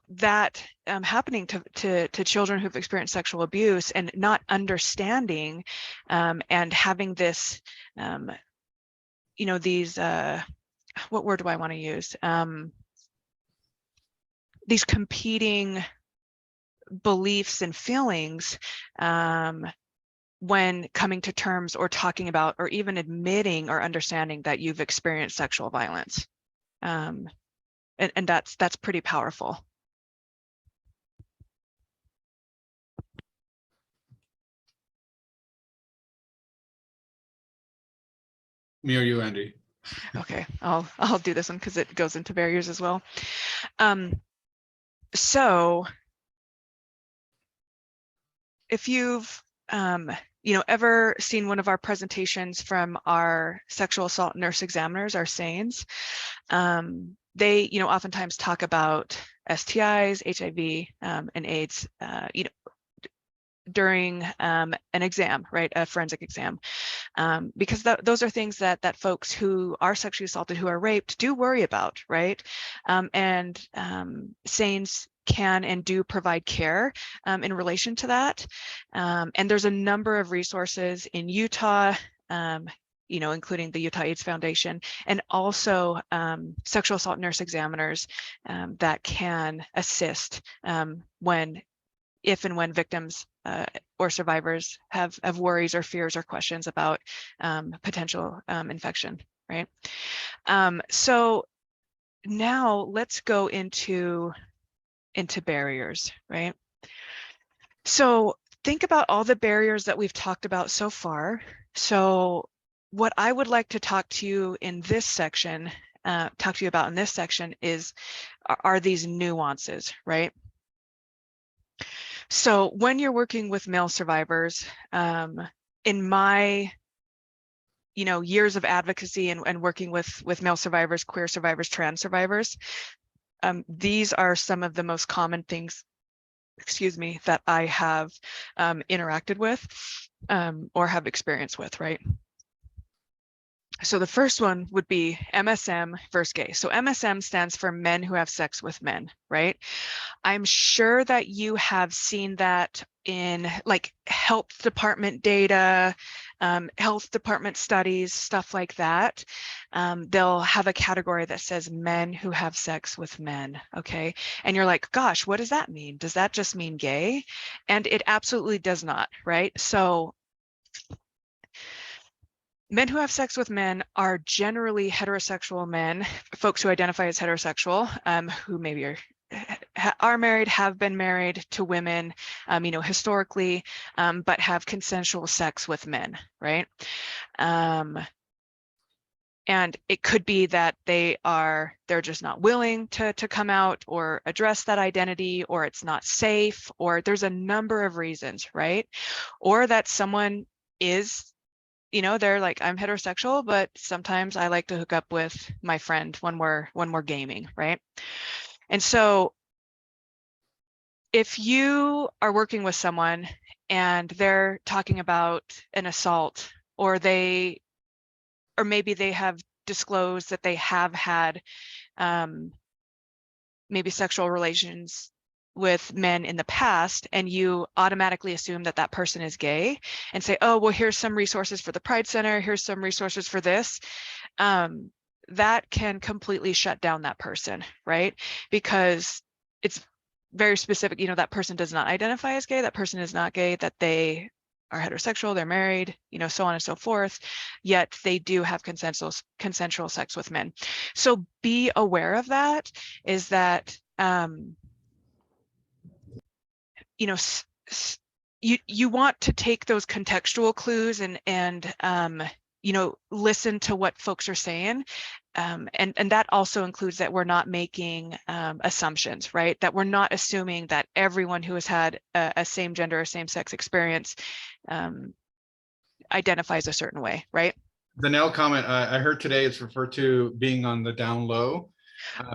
that happening to children who've experienced sexual abuse and not understanding, and having this, these, what word do I want to use? These competing beliefs and feelings when coming to terms or talking about or even admitting or understanding that you've experienced sexual violence. And that's pretty powerful. Me or you, Andy? Okay, I'll do this one because it goes into barriers as well. So if you've ever seen one of our presentations from our sexual assault nurse examiners, our SANEs, they oftentimes talk about STIs, HIV, and AIDS, during an exam, right, a forensic exam, because those are things that folks who are sexually assaulted, who are raped, do worry about, right? And SANEs can and do provide care in relation to that. And there's a number of resources in Utah, including the Utah AIDS Foundation, and also sexual assault nurse examiners that can assist if and when victims or survivors have worries or fears or questions about potential infection, right? So now let's go into barriers, right? So think about all the barriers that we've talked about so far. So what I would like to talk to you in this section, is are these nuances, right? So when you're working with male survivors, in my years of advocacy and working with male survivors, queer survivors, trans survivors, these are some of the most common things, that I have interacted with or have experience with, right? So the first one would be MSM versus gay. So MSM stands for men who have sex with men, right? I'm sure that you have seen that in like health department data, health department studies, stuff like that. They'll have a category that says men who have sex with men, okay? And you're like, gosh, what does that mean? Does that just mean gay? And it absolutely does not, right? So men who have sex with men are generally heterosexual men, folks who identify as heterosexual, who maybe are married, have been married to women, historically, but have consensual sex with men, right? And it could be that they're just not willing to come out or address that identity, or it's not safe, or there's a number of reasons, right? Or that someone is, they're like, I'm heterosexual, but sometimes I like to hook up with my friend when we're gaming, right? And so if you are working with someone and they're talking about an assault, or maybe they have disclosed that they have had maybe sexual relations with men in the past, and you automatically assume that person is gay and say, oh, well, here's some resources for the Pride Center, here's some resources for this, that can completely shut down that person, right? Because it's very specific, that person does not identify as gay, that person is not gay, that they are heterosexual, they're married, so on and so forth, yet they do have consensual sex with men. So be aware of that, is that, you want to take those contextual clues and listen to what folks are saying. And that also includes that we're not making assumptions, right? That we're not assuming that everyone who has had a same gender or same sex experience identifies a certain way, right? The Nell comment I heard today, it's referred to being on the down low.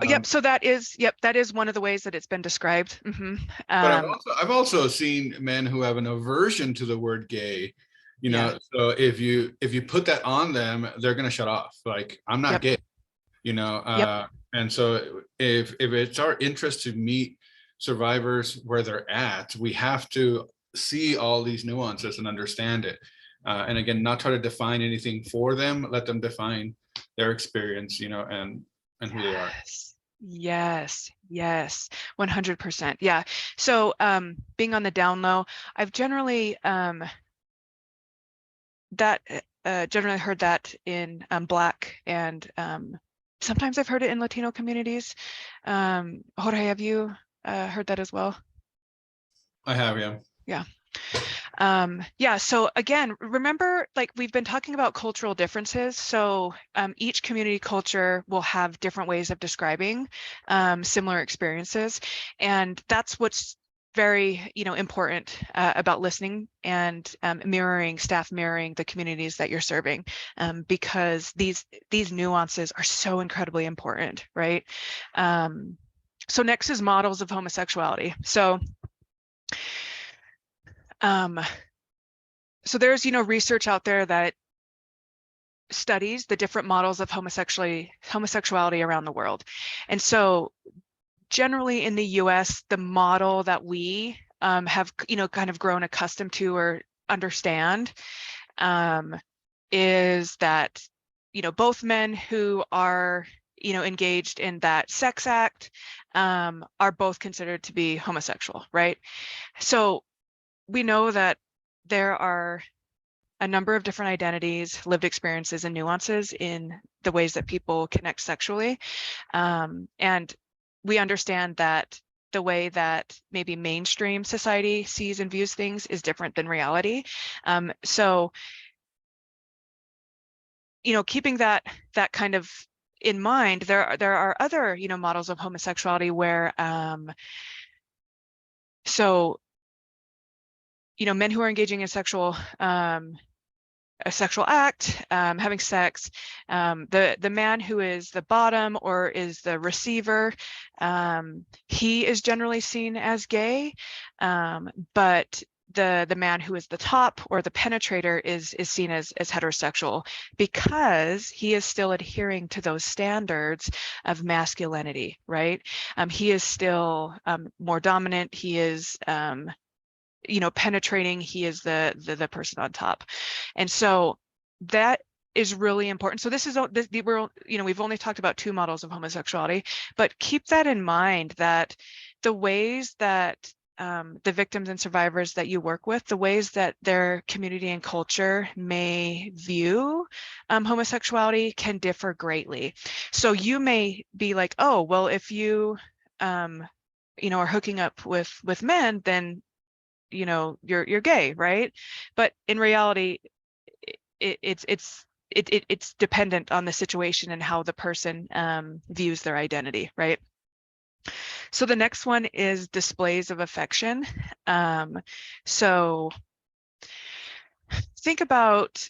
Yep. So that is one of the ways that it's been described. But I've also seen men who have an aversion to the word gay. Yeah. So if you put that on them, they're gonna shut off. Like, I'm not Yep. gay. Yep. And so if it's our interest to meet survivors where they're at, we have to see all these nuances and understand it. And again, not try to define anything for them, let them define their experience, and who they are. Yes, 100%. Yeah. So being on the down low, I've generally generally heard that in Black and sometimes I've heard it in Latino communities. Jorge, have you heard that as well? I have, yeah. Yeah. Yeah, so again, remember, like we've been talking about cultural differences. So each community culture will have different ways of describing similar experiences. And that's what's very, important about listening and staff mirroring the communities that you're serving, because these nuances are so incredibly important, right? So next is models of homosexuality. So there's, research out there that studies the different models of homosexuality around the world. And so generally in the US, the model that we have, kind of grown accustomed to or understand is that, both men who are, engaged in that sex act are both considered to be homosexual, right? So we know that there are a number of different identities, lived experiences, and nuances in the ways that people connect sexually. And we understand that the way that maybe mainstream society sees and views things is different than reality. So, keeping that kind of in mind, there are other, models of homosexuality where, men who are engaging in a sexual act, having sex, the man who is the bottom or is the receiver, he is generally seen as gay, but the man who is the top or the penetrator is seen as heterosexual, because he is still adhering to those standards of masculinity, right? He is still more dominant. He is penetrating. He is the person on top. And so that is really important. So we've only talked about two models of homosexuality, but keep that in mind, that the ways that the victims and survivors that you work with, the ways that their community and culture may view homosexuality can differ greatly. So you may be like, oh, well, if you are hooking up with men, then you're gay, right? But in reality, it's dependent on the situation and how the person views their identity, right? So the next one is displays of affection. So think about,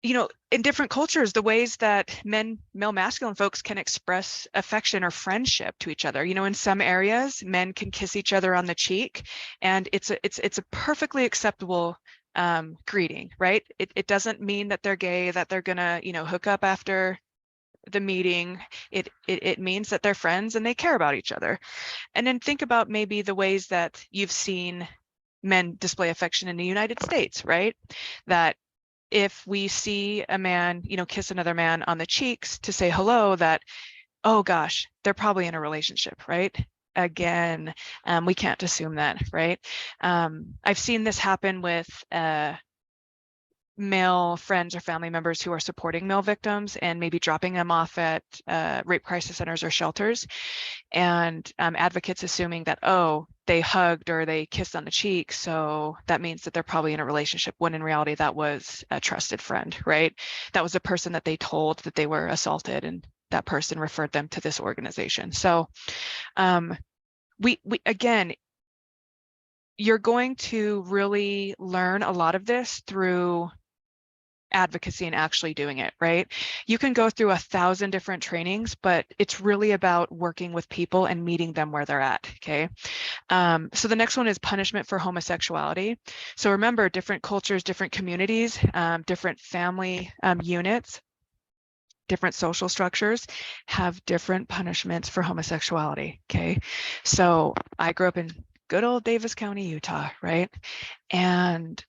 in different cultures, the ways that male masculine folks can express affection or friendship to each other. In some areas, men can kiss each other on the cheek, and it's a perfectly acceptable greeting, right? It doesn't mean that they're gay, that they're gonna, hook up after the meeting. It means that they're friends and they care about each other. And then think about maybe the ways that you've seen men display affection in the United States, right? That if we see a man, kiss another man on the cheeks to say hello, that, oh gosh, they're probably in a relationship, right? again, we can't assume that, right? I've seen this happen with male friends or family members who are supporting male victims and maybe dropping them off at rape crisis centers or shelters, and advocates assuming that, oh, they hugged or they kissed on the cheek, so that means that they're probably in a relationship, when in reality that was a trusted friend, right? That was a person that they told that they were assaulted, and that person referred them to this organization. So we again, you're going to really learn a lot of this through advocacy and actually doing it, right? You can go through 1,000 different trainings, but it's really about working with people and meeting them where they're at, okay? So the next one is punishment for homosexuality. So remember, different cultures, different communities, different family units, different social structures have different punishments for homosexuality, okay? So I grew up in good old Davis County, Utah, right? And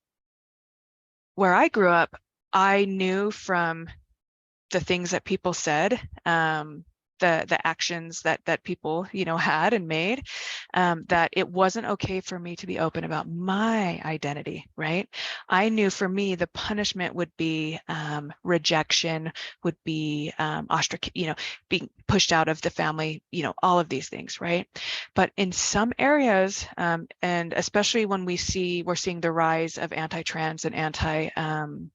where I grew up, I knew from the things that people said, the actions that people, you know, had and made, that it wasn't okay for me to be open about my identity, right? I knew for me the punishment would be rejection, would be you know, being pushed out of the family, you know, all of these things, right? But in some areas, and especially when we're seeing the rise of anti-trans and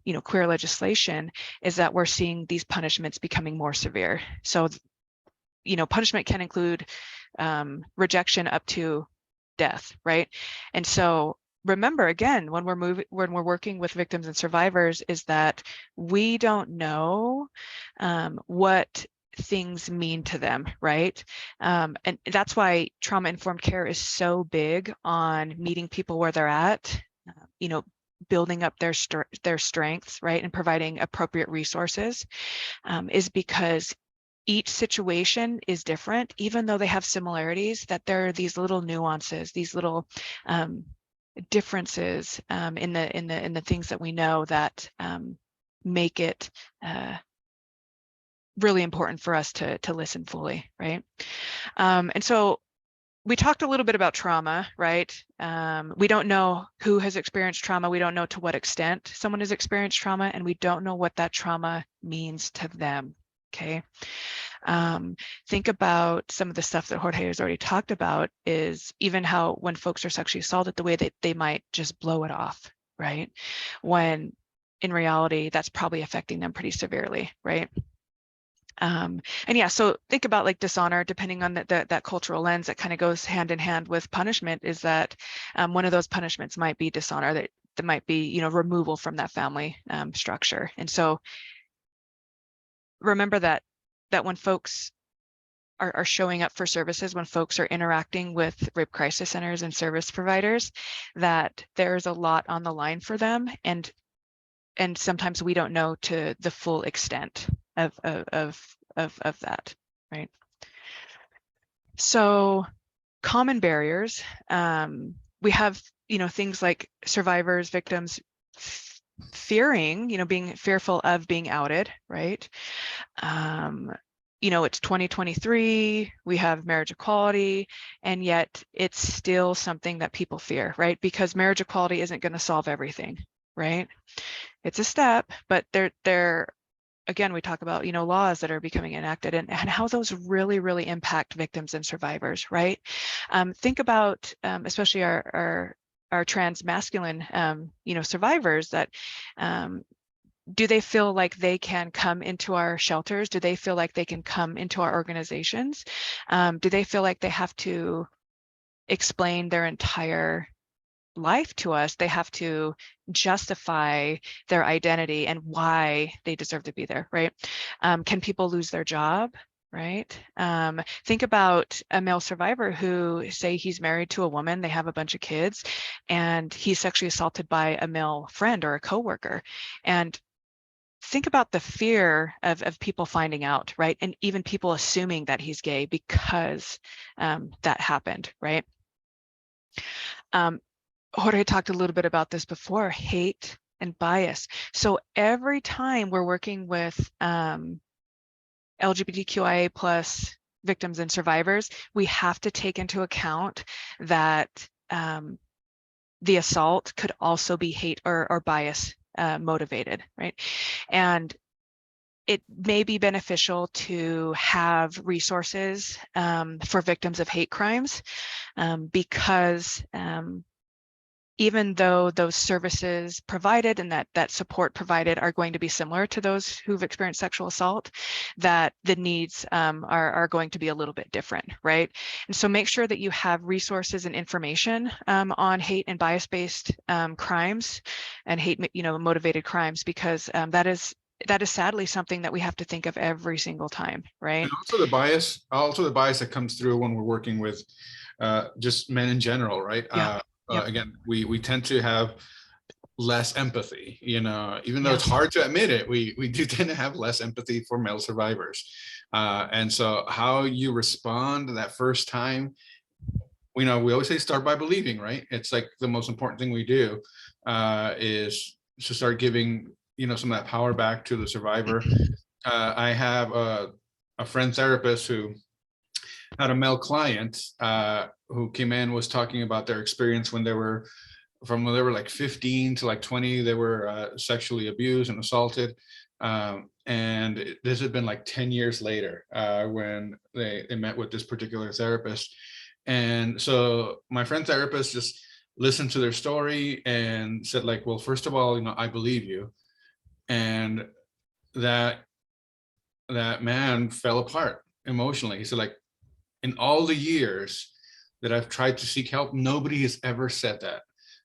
you know, queer legislation, is that we're seeing these punishments becoming more severe. So, you know, punishment can include rejection up to death, right? And so remember, again, when we're working with victims and survivors, is that we don't know what things mean to them, right? And that's why trauma-informed care is so big on meeting people where they're at, you know, building up their strengths, right, and providing appropriate resources, is because each situation is different, even though they have similarities, that there are these little nuances, these little differences in the things that we know that make it really important for us to listen fully, right? And so we talked a little bit about trauma, right? We don't know who has experienced trauma. We don't know to what extent someone has experienced trauma, and we don't know what that trauma means to them, okay? Think about some of the stuff that Jorge has already talked about, is even how when folks are sexually assaulted, the way that they might just blow it off, right? When in reality, that's probably affecting them pretty severely, right? And yeah, so think about like dishonor, depending on that cultural lens, that kind of goes hand in hand with punishment, is that one of those punishments might be dishonor, that might be, you know, removal from that family structure. And so remember that when folks are showing up for services, when folks are interacting with rape crisis centers and service providers, that there's a lot on the line for them, and sometimes we don't know to the full extent of that, right? So common barriers, we have, you know, things like survivors, victims fearing, you know, being fearful of being outed, right? You know, it's 2023, we have marriage equality, and yet it's still something that people fear, right? Because marriage equality isn't going to solve everything, right? It's a step, but they're again, we talk about, you know, laws that are becoming enacted, and how those really impact victims and survivors, right? Think about especially our trans masculine, you know, survivors, that do they feel like they can come into our shelters? Do they feel like they can come into our organizations? Do they feel like they have to explain their entire life to us? They have to justify their identity and why they deserve to be there, right? Can people lose their job, right? Think about a male survivor who, say he's married to a woman, they have a bunch of kids, and he's sexually assaulted by a male friend or a coworker. And think about the fear of people finding out, right? And even people assuming that he's gay because that happened, right? Jorge talked a little bit about this before, hate and bias. So every time we're working with LGBTQIA plus victims and survivors, we have to take into account that the assault could also be hate or bias motivated, right? And it may be beneficial to have resources for victims of hate crimes because even though those services provided and that support provided are going to be similar to those who've experienced sexual assault, that the needs are going to be a little bit different, right? And so make sure that you have resources and information on hate and bias-based crimes and hate, motivated crimes, because that is sadly something that we have to think of every single time, right? And also the bias that comes through when we're working with just men in general, right? Yeah. Yep. Again, we tend to have less empathy, even though Yeah. it's hard to admit it, we do tend to have less empathy for male survivors. And so how you respond that first time, we always say start by believing, right? It's like the most important thing we do is to start giving, some of that power back to the survivor. I have a friend therapist who had a male client who came in, was talking about their experience when they were like 15 to like 20, they were sexually abused and assaulted. And this had been like 10 years later when they met with this particular therapist. And so my friend therapist just listened to their story and said, like, well, first of all, I believe you. And that man fell apart emotionally. He said, like, in all the years that I've tried to seek help, nobody has ever said that.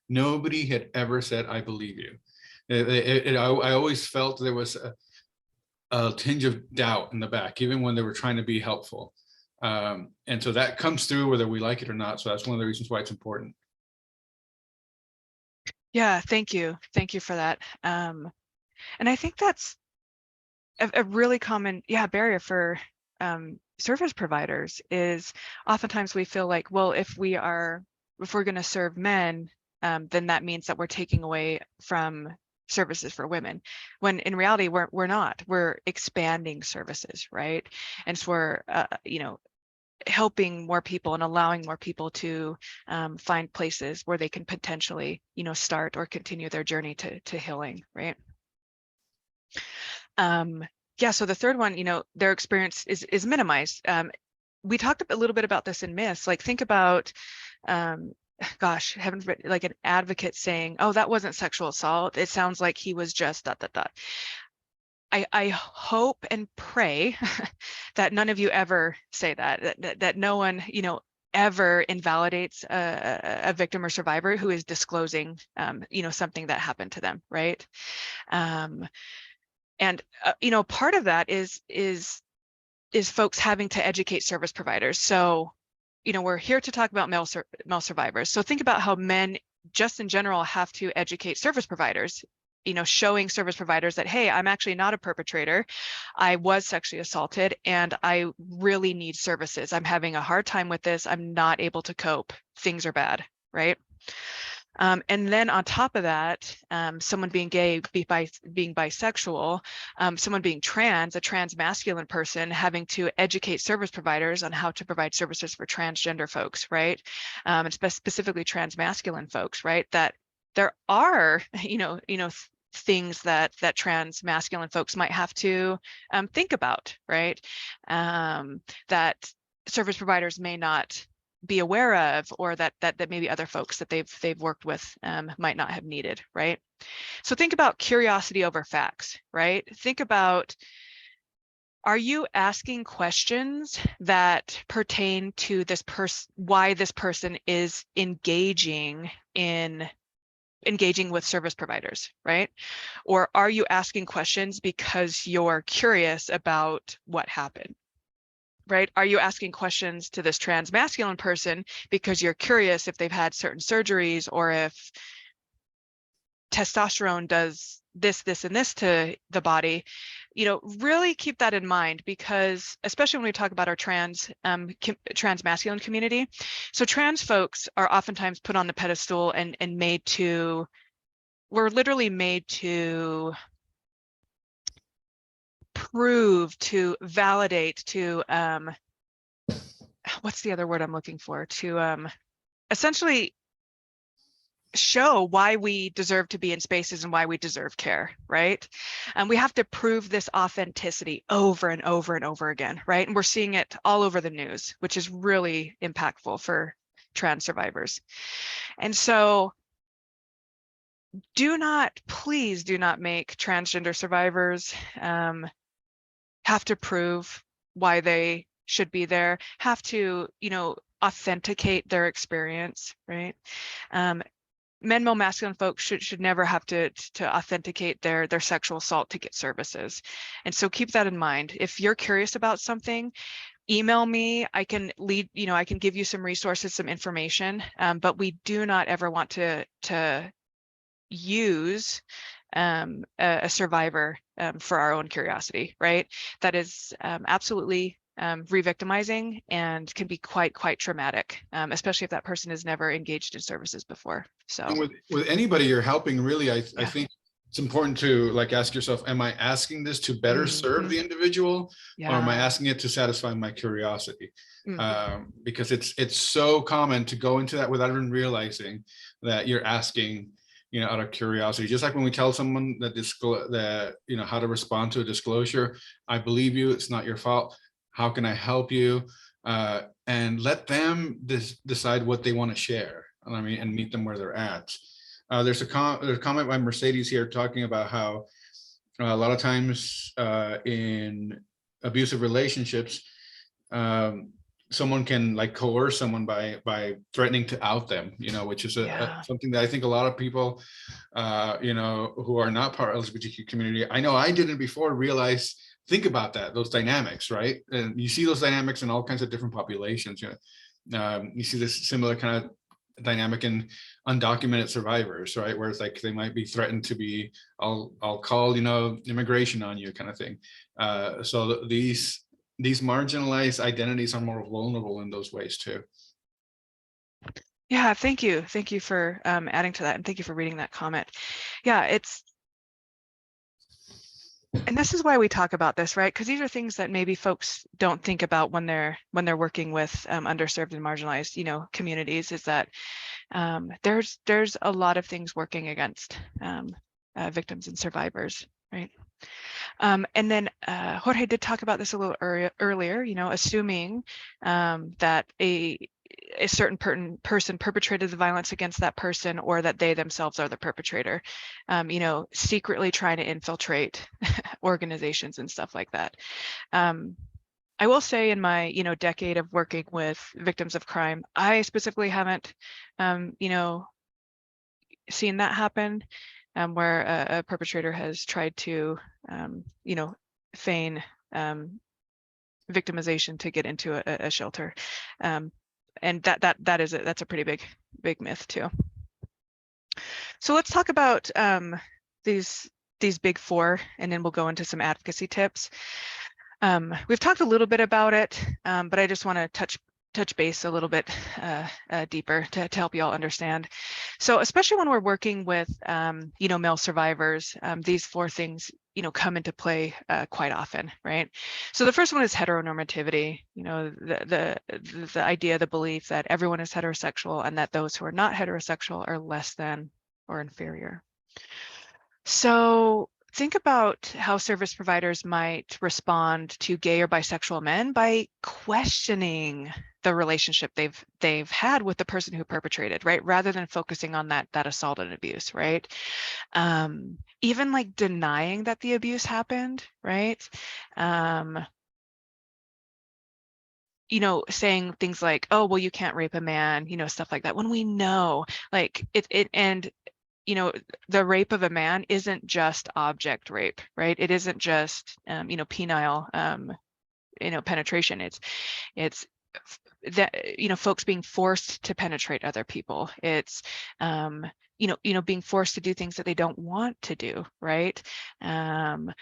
Nobody had ever said, I believe you. I always felt there was a tinge of doubt in the back, even when they were trying to be helpful. And so that comes through whether we like it or not. So that's one of the reasons why it's important. Yeah, thank you. Thank you for that. And I think that's a really common, barrier for service providers is oftentimes we feel like, well, if we're going to serve men, then that means that we're taking away from services for women, when in reality we're not. We're expanding services, right? And so we're helping more people and allowing more people to find places where they can potentially start or continue their journey to healing, right? Yeah, so the third one, their experience is minimized. We talked a little bit about this in myths. Like, think about gosh, heaven forbid, like an advocate saying, oh, that wasn't sexual assault, it sounds like he was just dot dot dot. I hope and pray that none of you ever say that no one ever invalidates a victim or survivor who is disclosing something that happened to them, right? And part of that is folks having to educate service providers. So we're here to talk about male survivors. So think about how men just in general have to educate service providers, showing service providers that, hey, I'm actually not a perpetrator. I was sexually assaulted and I really need services. I'm having a hard time with this. I'm not able to cope. Things are bad, right? And then on top of that, someone being gay, being bisexual, someone being trans, a trans masculine person, having to educate service providers on how to provide services for transgender folks, right? And specifically trans masculine folks, right? That there are, things that trans masculine folks might have to think about, right? That service providers may not be aware of, or that maybe other folks that they've worked with might not have needed, right? So think about curiosity over facts, right? Think about, are you asking questions that pertain to this person, why this person is engaging with service providers, right? Or are you asking questions because you're curious about what happened? Right? Are you asking questions to this trans masculine person because you're curious if they've had certain surgeries, or if testosterone does this, and this to the body? Really keep that in mind, because especially when we talk about our trans masculine community, so trans folks are oftentimes put on the pedestal and we're literally made to prove, to validate, to what's the other word I'm looking for? To essentially show why we deserve to be in spaces and why we deserve care, right? And we have to prove this authenticity over and over and over again, right? And we're seeing it all over the news, which is really impactful for trans survivors. And so please do not make transgender survivors have to prove why they should be there, have to, authenticate their experience, right? Men, male, masculine folks should never have to authenticate their sexual assault to get services. And so keep that in mind. If you're curious about something, email me. I can I can give you some resources, some information, but we do not ever want to use a survivor for our own curiosity, right? That is absolutely re-victimizing and can be quite traumatic, especially if that person has never engaged in services before. So, And with anybody you're helping, really, I yeah. think it's important to like ask yourself, am I asking this to better serve the individual, or am I Yeah. asking it to satisfy my curiosity? Mm. Because it's so common to go into that without even realizing that you're asking, out of curiosity. Just like when we tell someone that how to respond to a disclosure, I believe you, it's not your fault. How can I help you? And let them decide what they want to share. I mean, and meet them where they're at. There's a comment by Mercedes here talking about how a lot of times in abusive relationships, someone can like coerce someone by threatening to out them, which is something that I think a lot of people, who are not part of the LGBTQ community, I know I didn't before realize, think about those dynamics, right? And you see those dynamics in all kinds of different populations. You see this similar kind of dynamic in undocumented survivors, right? Where it's like they might be threatened to be, I'll call, immigration on you, kind of thing. So these marginalized identities are more vulnerable in those ways too. Yeah, thank you for adding to that, and thank you for reading that comment. Yeah, and this is why we talk about this, right? Because these are things that maybe folks don't think about when they're working with underserved and marginalized, communities. Is that there's a lot of things working against victims and survivors, right? And then Jorge did talk about this a little earlier. Assuming that a certain person perpetrated the violence against that person, or that they themselves are the perpetrator, secretly trying to infiltrate organizations and stuff like that. I will say, in my decade of working with victims of crime, I specifically haven't seen that happen, where a perpetrator has tried to feign victimization to get into a shelter, and that's a pretty big myth too. So let's talk about these big four, and then we'll go into some advocacy tips. We've talked a little bit about it, but I just want to touch base a little bit deeper to help you all understand. So especially when we're working with male survivors, these four things come into play quite often, right? So the first one is heteronormativity. The idea, the belief that everyone is heterosexual, and that those who are not heterosexual are less than or inferior. So think about how service providers might respond to gay or bisexual men by questioning the relationship they've had with the person who perpetrated, right? Rather than focusing on that assault and abuse, right? Even like denying that the abuse happened, right? Saying things like, oh, well, you can't rape a man, stuff like that, when we know, like and the rape of a man isn't just object rape, right? It isn't just penile penetration. It's that folks being forced to penetrate other people. It's being forced to do things that they don't want to do, right? And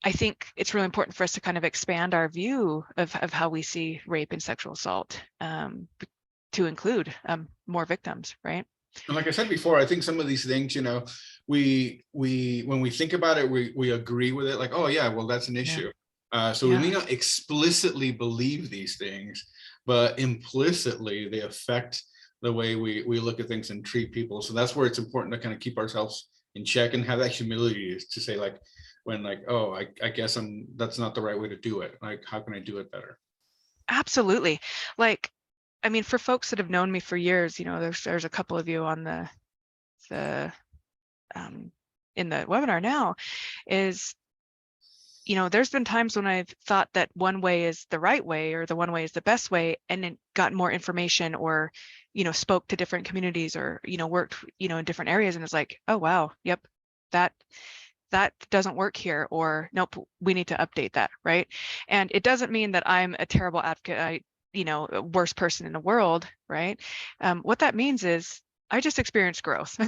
I think it's really important for us to kind of expand our view of how we see rape and sexual assault, to include more victims, right? And like I said before, I think some of these things, we when we think about it, we agree with it, like, oh yeah, well, that's an issue. So we may not explicitly believe these things, but implicitly they affect the way we look at things and treat people. So that's where it's important to kind of keep ourselves in check and have that humility to say, like, when like, oh, I guess that's not the right way to do it. Like, how can I do it better? Absolutely. Like, I mean, for folks that have known me for years, you know, there's a couple of you on the in the webinar now, is, you know, there's been times when I've thought that one way is the right way or the one way is the best way, and then got more information, or, you know, spoke to different communities, or, you know, worked, you know, in different areas, and it's like, oh wow, yep, that doesn't work here, or nope, we need to update that, right? And it doesn't mean that I'm a terrible advocate, you know, worst person in the world, right? What that means is I just experienced growth,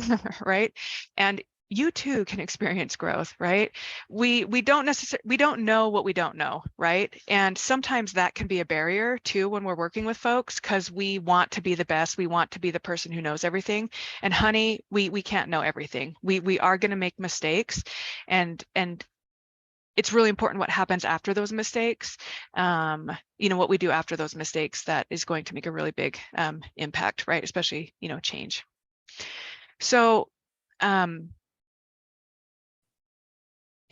right? And you too can experience growth, right? We don't necessarily, we don't know what we don't know, right? And sometimes that can be a barrier too when we're working with folks, because we want to be the best, we want to be the person who knows everything. And honey, we can't know everything. We are going to make mistakes, and it's really important what happens after those mistakes. You know, what we do after those mistakes, that is going to make a really big impact, right? Especially, you know, change. So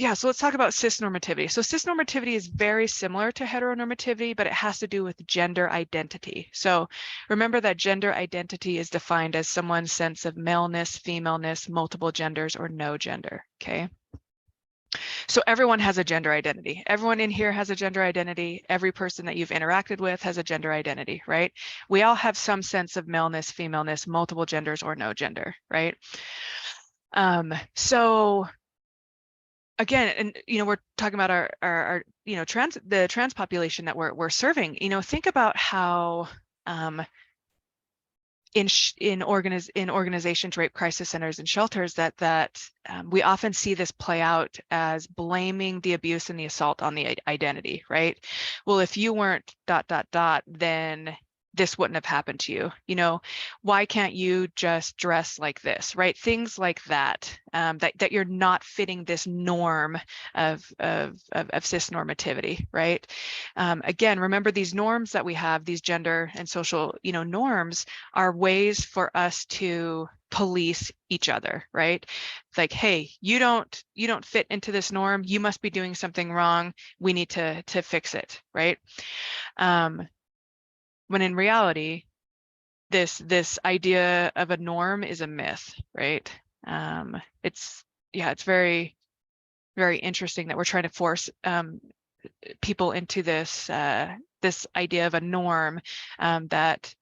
yeah, so let's talk about cisnormativity. So cisnormativity is very similar to heteronormativity, but it has to do with gender identity. So remember that gender identity is defined as someone's sense of maleness, femaleness, multiple genders, or no gender, okay? So everyone has a gender identity. Everyone in here has a gender identity. Every person that you've interacted with has a gender identity, right? We all have some sense of maleness, femaleness, multiple genders, or no gender, right? So again, and you know, we're talking about our you know, the trans population that we're serving. You know, think about how in organizations, rape crisis centers and shelters, that we often see this play out as blaming the abuse and the assault on the identity, right? Well, if you weren't ... then this wouldn't have happened to you. You know, why can't you just dress like this, right? Things like that, that you're not fitting this norm of cis normativity, right? Again, remember these norms that we have, these gender and social, you know, norms, are ways for us to police each other, right? Like, hey, you don't fit into this norm, you must be doing something wrong, we need to fix it, right? When in reality, this idea of a norm is a myth, right? It's very, very interesting that we're trying to force people into this this idea of a norm that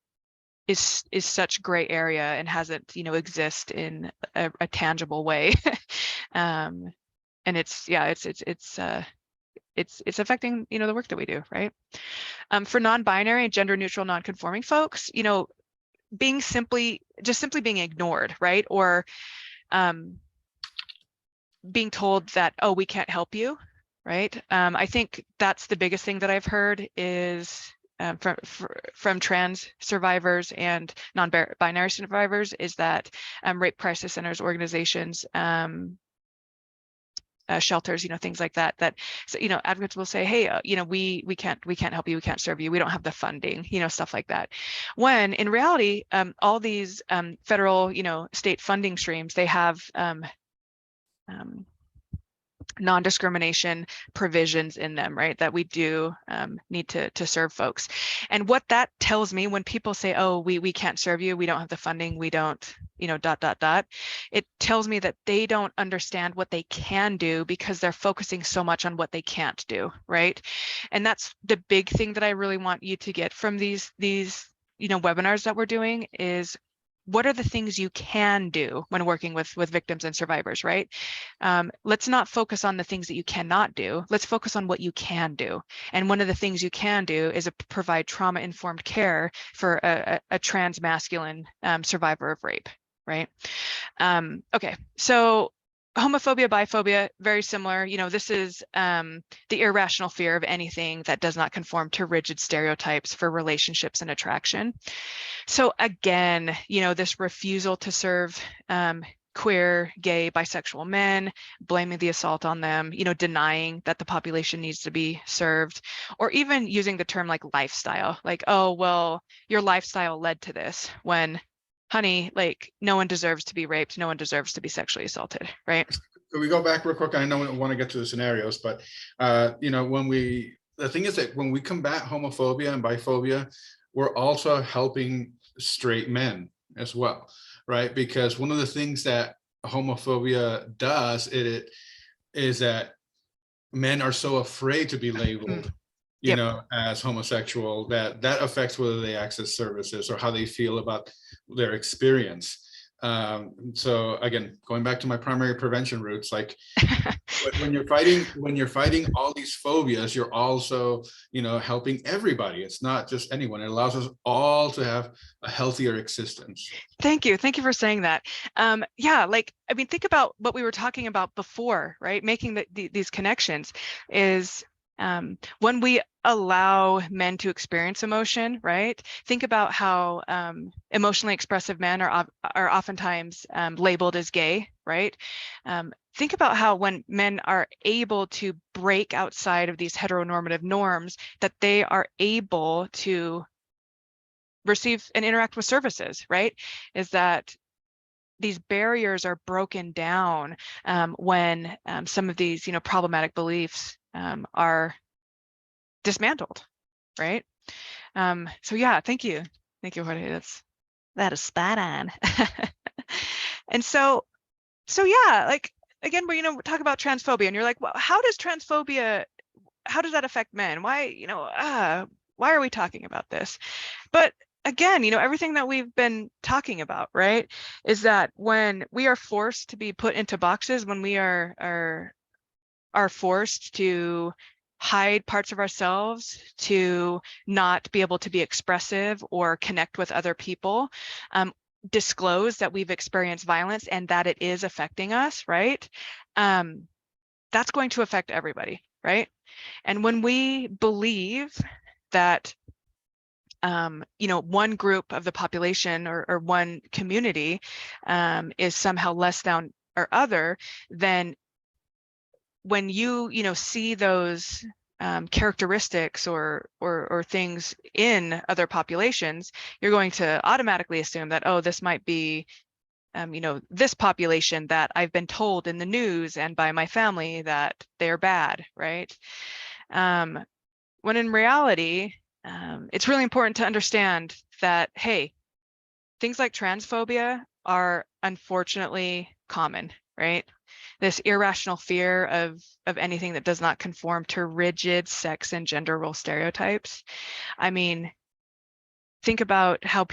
is such gray area and hasn't, you know, exist in a tangible way. And it's it's affecting, you know, the work that we do, right? For non-binary and gender neutral non-conforming folks, you know, simply being ignored, right? Or being told that, oh, we can't help you, right? I think that's the biggest thing that I've heard is from trans survivors and non-binary survivors, is that rape crisis centers, organizations, shelters, you know, things like that, so, you know, advocates will say, hey, you know, we can't help you, we can't serve you, we don't have the funding, you know, stuff like that. When in reality, all these federal, you know, state funding streams, they have non-discrimination provisions in them, right? That we do need to serve folks. And what that tells me when people say, oh, we can't serve you, we don't have the funding, we don't, you know, ... It tells me that they don't understand what they can do because they're focusing so much on what they can't do, right? And that's the big thing that I really want you to get from these you know, webinars that we're doing, is what are the things you can do when working with victims and survivors, right? Let's not focus on the things that you cannot do. Let's focus on what you can do. And one of the things you can do is provide trauma-informed care for a trans masculine survivor of rape, right? Okay, so homophobia, biphobia, very similar. You know, this is the irrational fear of anything that does not conform to rigid stereotypes for relationships and attraction. So again, you know, this refusal to serve queer, gay, bisexual men, blaming the assault on them, denying that the population needs to be served, or even using the term like lifestyle, like, oh, well, your lifestyle led to this, when, honey, like, no one deserves to be raped, no one deserves to be sexually assaulted, right? Could we go back real quick? I know we want to get to the scenarios, but the thing is that when we combat homophobia and biphobia, we're also helping straight men as well, right? Because one of the things that homophobia does, it is that men are so afraid to be labeled, Yep. as homosexual, that affects whether they access services or how they feel about their experience. So again, going back to my primary prevention roots, like when you're fighting all these phobias, you're also, helping everybody. It's not just anyone. It allows us all to have a healthier existence. Thank you for saying that. Yeah, like, I mean, think about what we were talking about before, right? Making these connections is, when we allow men to experience emotion, right? Think about how emotionally expressive men are oftentimes labeled as gay, right? Think about how when men are able to break outside of these heteronormative norms, that they are able to receive and interact with services, right? Is that these barriers are broken down when some of these, problematic beliefs are dismantled, right? So yeah, thank you, Jorge. That is spot on. And so yeah, like, again, we talk about transphobia, and you're like, well, how does that affect men? Why are we talking about this? But again, everything that we've been talking about, right, is that when we are forced to be put into boxes, when we are forced to hide parts of ourselves, to not be able to be expressive or connect with other people, disclose that we've experienced violence and that it is affecting us, right? That's going to affect everybody, right? And when we believe that one group of the population or one community is somehow less than or other, then when you see those characteristics or things in other populations, you're going to automatically assume that, oh, this might be this population that I've been told in the news and by my family that they're bad, right? When in reality, it's really important to understand that, hey, things like transphobia are unfortunately common, right? This irrational fear of anything that does not conform to rigid sex and gender role stereotypes. I mean, think about how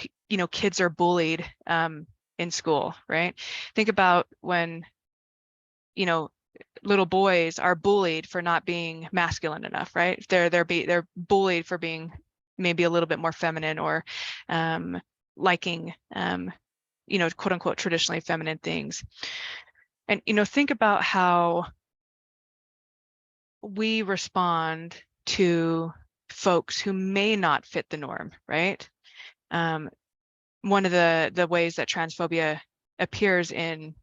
kids are bullied in school, right? Think about when little boys are bullied for not being masculine enough, right? They're bullied for being maybe a little bit more feminine, or liking quote unquote traditionally feminine things. And think about how we respond to folks who may not fit the norm, right? One of the ways that transphobia appears in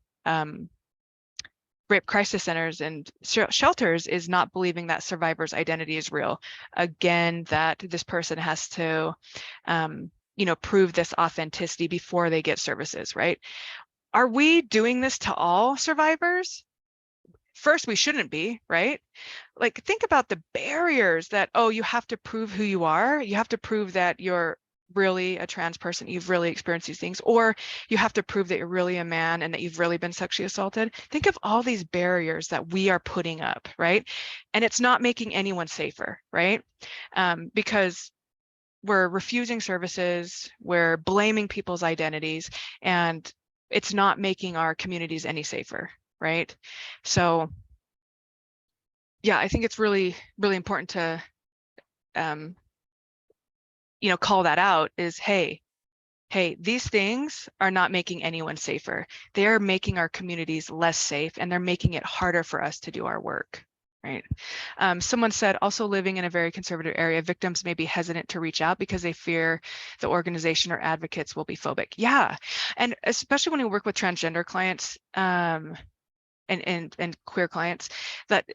rape crisis centers and shelters is not believing that survivor's identity is real. Again, that this person has to, prove this authenticity before they get services, right? Are we doing this to all survivors? First, we shouldn't be, right? Like, think about the barriers that, oh, you have to prove who you are. You have to prove that you're really a trans person, you've really experienced these things, or you have to prove that you're really a man and that you've really been sexually assaulted. Think of all these barriers that we are putting up, right? And it's not making anyone safer, right? Because we're refusing services, we're blaming people's identities, and it's not making our communities any safer, right? So yeah, I think it's really, really important to call that out, is, hey, these things are not making anyone safer. They're making our communities less safe, and they're making it harder for us to do our work. right? Someone said, also living in a very conservative area, victims may be hesitant to reach out because they fear the organization or advocates will be phobic. Yeah, and especially when we work with transgender clients and queer clients, that,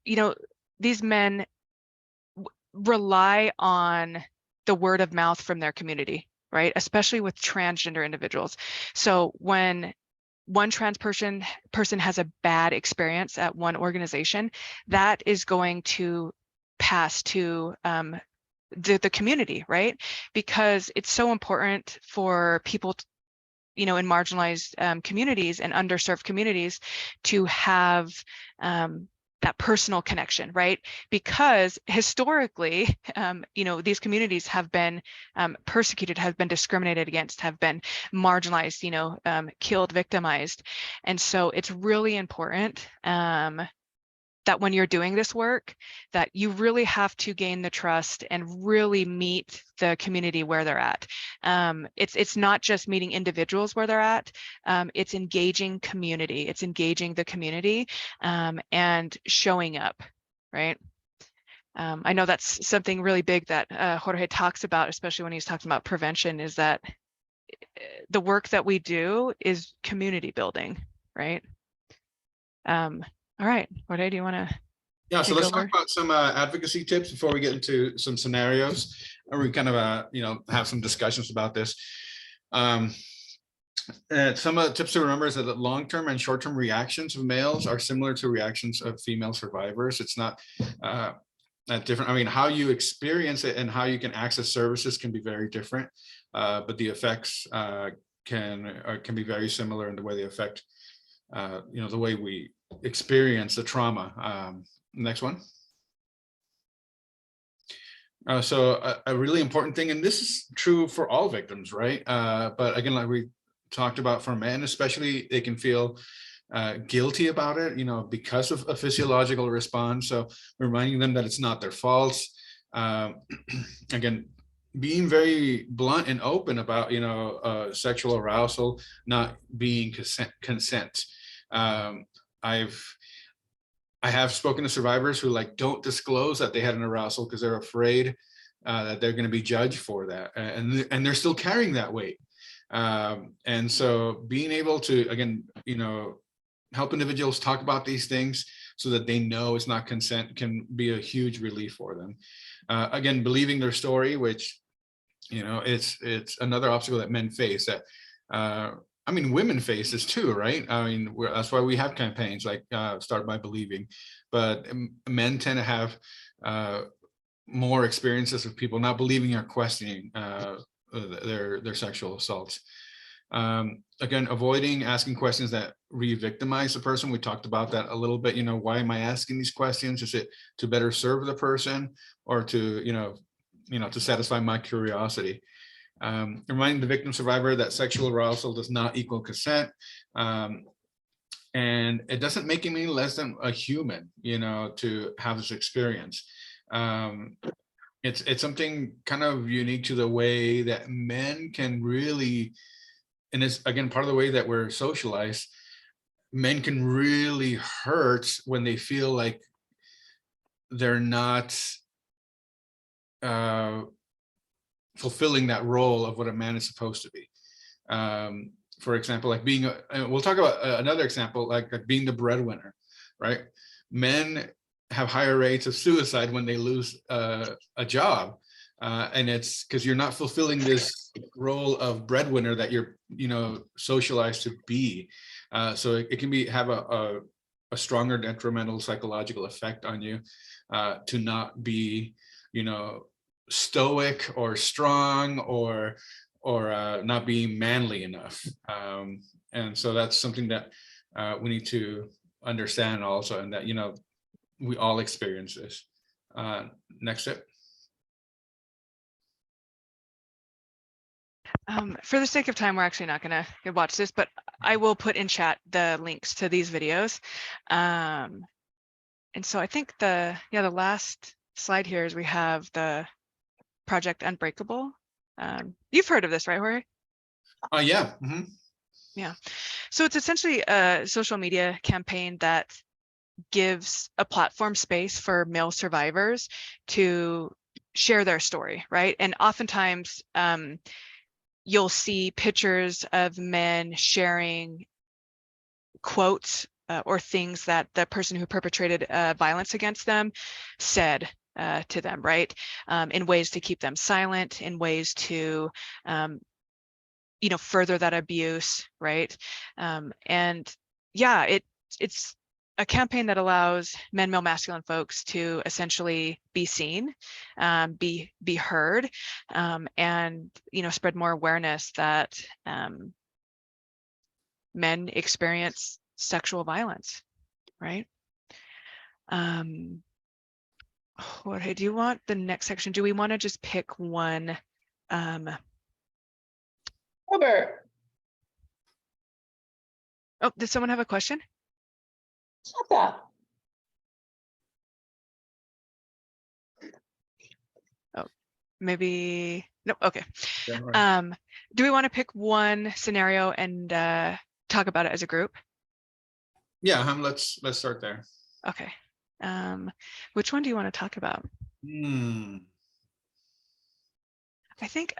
you know, these men rely on the word of mouth from their community, right? Especially with transgender individuals. So when one trans person has a bad experience at one organization, that is going to pass to the community, right? Because it's so important for people, in marginalized communities and underserved communities to have that personal connection, right? Because historically, these communities have been persecuted, have been discriminated against, have been marginalized, killed, victimized. And so it's really important that when you're doing this work, that you really have to gain the trust and really meet the community where they're at. It's not just meeting individuals where they're at, it's engaging community, it's engaging the community and showing up, right? I know that's something really big that Jorge talks about, especially when he's talking about prevention, is that the work that we do is community building, right? All right, Jorge, do you want to Yeah, so take let's talk over? about some advocacy tips before we get into some scenarios, and we kind of have some discussions about this. Some of the tips to remember is that the long-term and short-term reactions of males are similar to reactions of female survivors. It's not that different. I mean, how you experience it and how you can access services can be very different, but the effects can be very similar in the way they affect, the way we experience the trauma. Next one. So a really important thing, and this is true for all victims, right? But again, like we talked about, for men especially, they can feel guilty about it, because of a physiological response. So reminding them that it's not their fault. Again, being very blunt and open about, sexual arousal not being consent. I have spoken to survivors who don't disclose that they had an arousal because they're afraid that they're going to be judged for that, and they're still carrying that weight. And so being able to, again, help individuals talk about these things so that they know it's not consent can be a huge relief for them. Again, believing their story, which, it's another obstacle that men face, that women face this too, right? That's why we have campaigns like Start by Believing, but men tend to have more experiences of people not believing or questioning their sexual assaults. Again, avoiding asking questions that re-victimize the person. We talked about that a little bit. Why am I asking these questions? Is it to better serve the person, or to to satisfy my curiosity? Reminding the victim survivor that sexual arousal does not equal consent, and it doesn't make him any less than a human, to have this experience. It's something kind of unique to the way that men can really, and it's again part of the way that we're socialized, men can really hurt when they feel like they're not fulfilling that role of what a man is supposed to be. For example, like being we'll talk about another example, like being the breadwinner, right? Men have higher rates of suicide when they lose a job, and it's because you're not fulfilling this role of breadwinner that you're socialized to be. So it can have a stronger detrimental psychological effect on you to not be stoic or strong, or not being manly enough. And so that's something that we need to understand also, and that we all experience this. Next step. For the sake of time, we're actually not going to watch this, but I will put in chat the links to these videos. And so I think the last slide here is we have the Project Unbreakable. You've heard of this, right, Jorge? Yeah. Mm-hmm. Yeah. So it's essentially a social media campaign that gives a platform space for male survivors to share their story, right? And oftentimes you'll see pictures of men sharing quotes or things that the person who perpetrated violence against them said to them, right? In ways to keep them silent, in ways to further that abuse, right? And yeah, it's a campaign that allows men, male, masculine folks to essentially be seen, be heard, and spread more awareness that men experience sexual violence, right? Jorge, do you want the next section? Do we want to just pick one? Robert, Oh, did someone have a question? stop that. Oh, maybe, no, okay. Yeah, right. Do we want to pick one scenario and talk about it as a group? Yeah, let's start there. Okay. Which one do you want to talk about? I think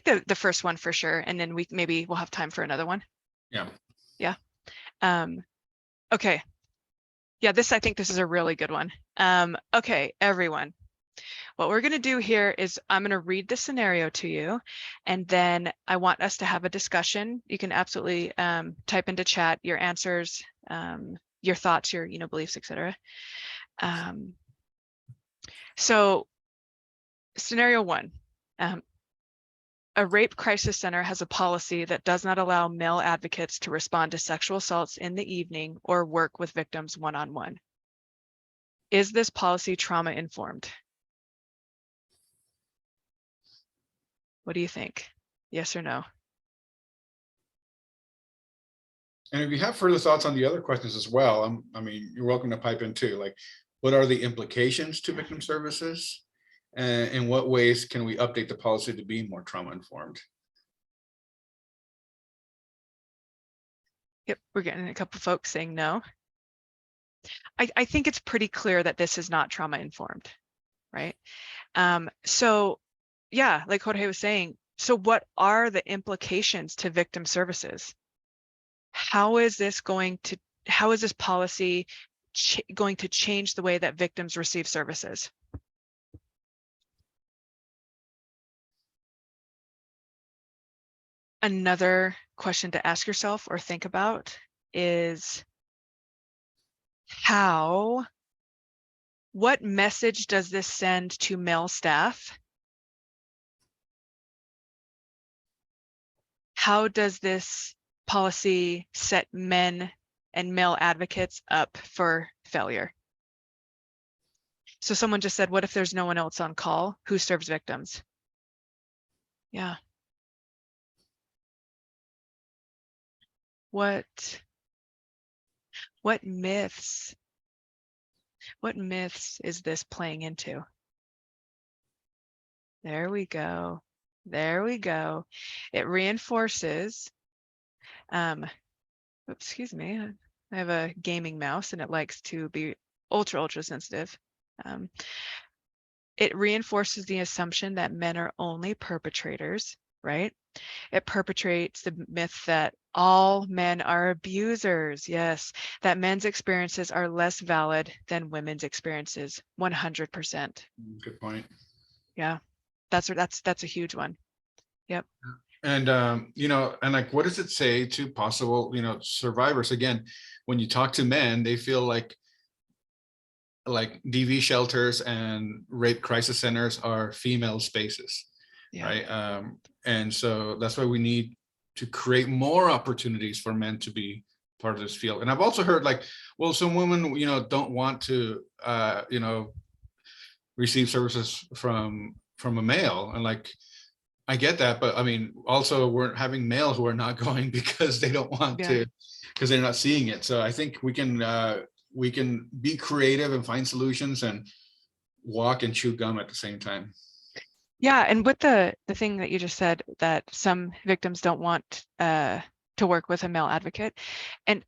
the first one for sure, and then maybe we'll have time for another one. Yeah. Yeah. Okay. Yeah, I think this is a really good one. Okay, everyone. What we're going to do here is I'm going to read the scenario to you, and then I want us to have a discussion. You can absolutely type into chat your answers, your thoughts, your beliefs, etc. So scenario one, a rape crisis center has a policy that does not allow male advocates to respond to sexual assaults in the evening or work with victims one-on-one. Is this policy trauma informed? What do you think? Yes or no? And if you have further thoughts on the other questions as well, I mean, you're welcome to pipe in too. Like, what are the implications to victim services? And in what ways can we update the policy to be more trauma informed? Yep, we're getting a couple folks saying no. I think it's pretty clear that this is not trauma informed, right? So yeah, like Jorge was saying, so what are the implications to victim services? How is this policy going to change the way that victims receive services? Another question to ask yourself or think about is what message does this send to male staff? How does this policy set men and male advocates up for failure? So someone just said, what if there's no one else on call? Who serves victims? Yeah. What myths is this playing into? There we go. There we go. It reinforces, excuse me, I have a gaming mouse and it likes to be ultra sensitive. It reinforces the assumption that men are only perpetrators, right? It perpetrates the myth that all men are abusers. Yes, that men's experiences are less valid than women's experiences. 100%. Good point. Yeah, that's a huge one. Yep. And and like, what does it say to possible, survivors? Again, when you talk to men, they feel like DV shelters and rape crisis centers are female spaces, Yeah. right? And so that's why we need to create more opportunities for men to be part of this field. And I've also heard like, well, some women, don't want to, receive services from a male, and like, I get that, but I mean, also we're having males who are not going because they don't want to, because they're not seeing it. So I think we can be creative and find solutions and walk and chew gum at the same time. Yeah, and with the thing that you just said, that some victims don't want to work with a male advocate, and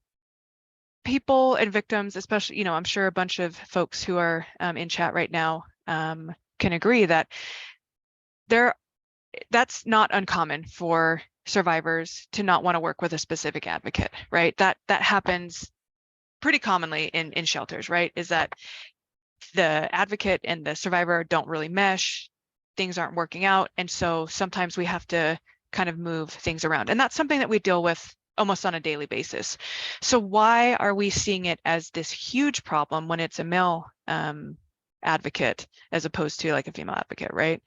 people and victims, especially, you know, I'm sure a bunch of folks who are in chat right now can agree that that's not uncommon for survivors to not want to work with a specific advocate, right? That happens pretty commonly in shelters, right? Is that the advocate and the survivor don't really mesh, things aren't working out, and so sometimes we have to kind of move things around, and that's something that we deal with almost on a daily basis. So why are we seeing it as this huge problem when it's a male advocate as opposed to like a female advocate, right?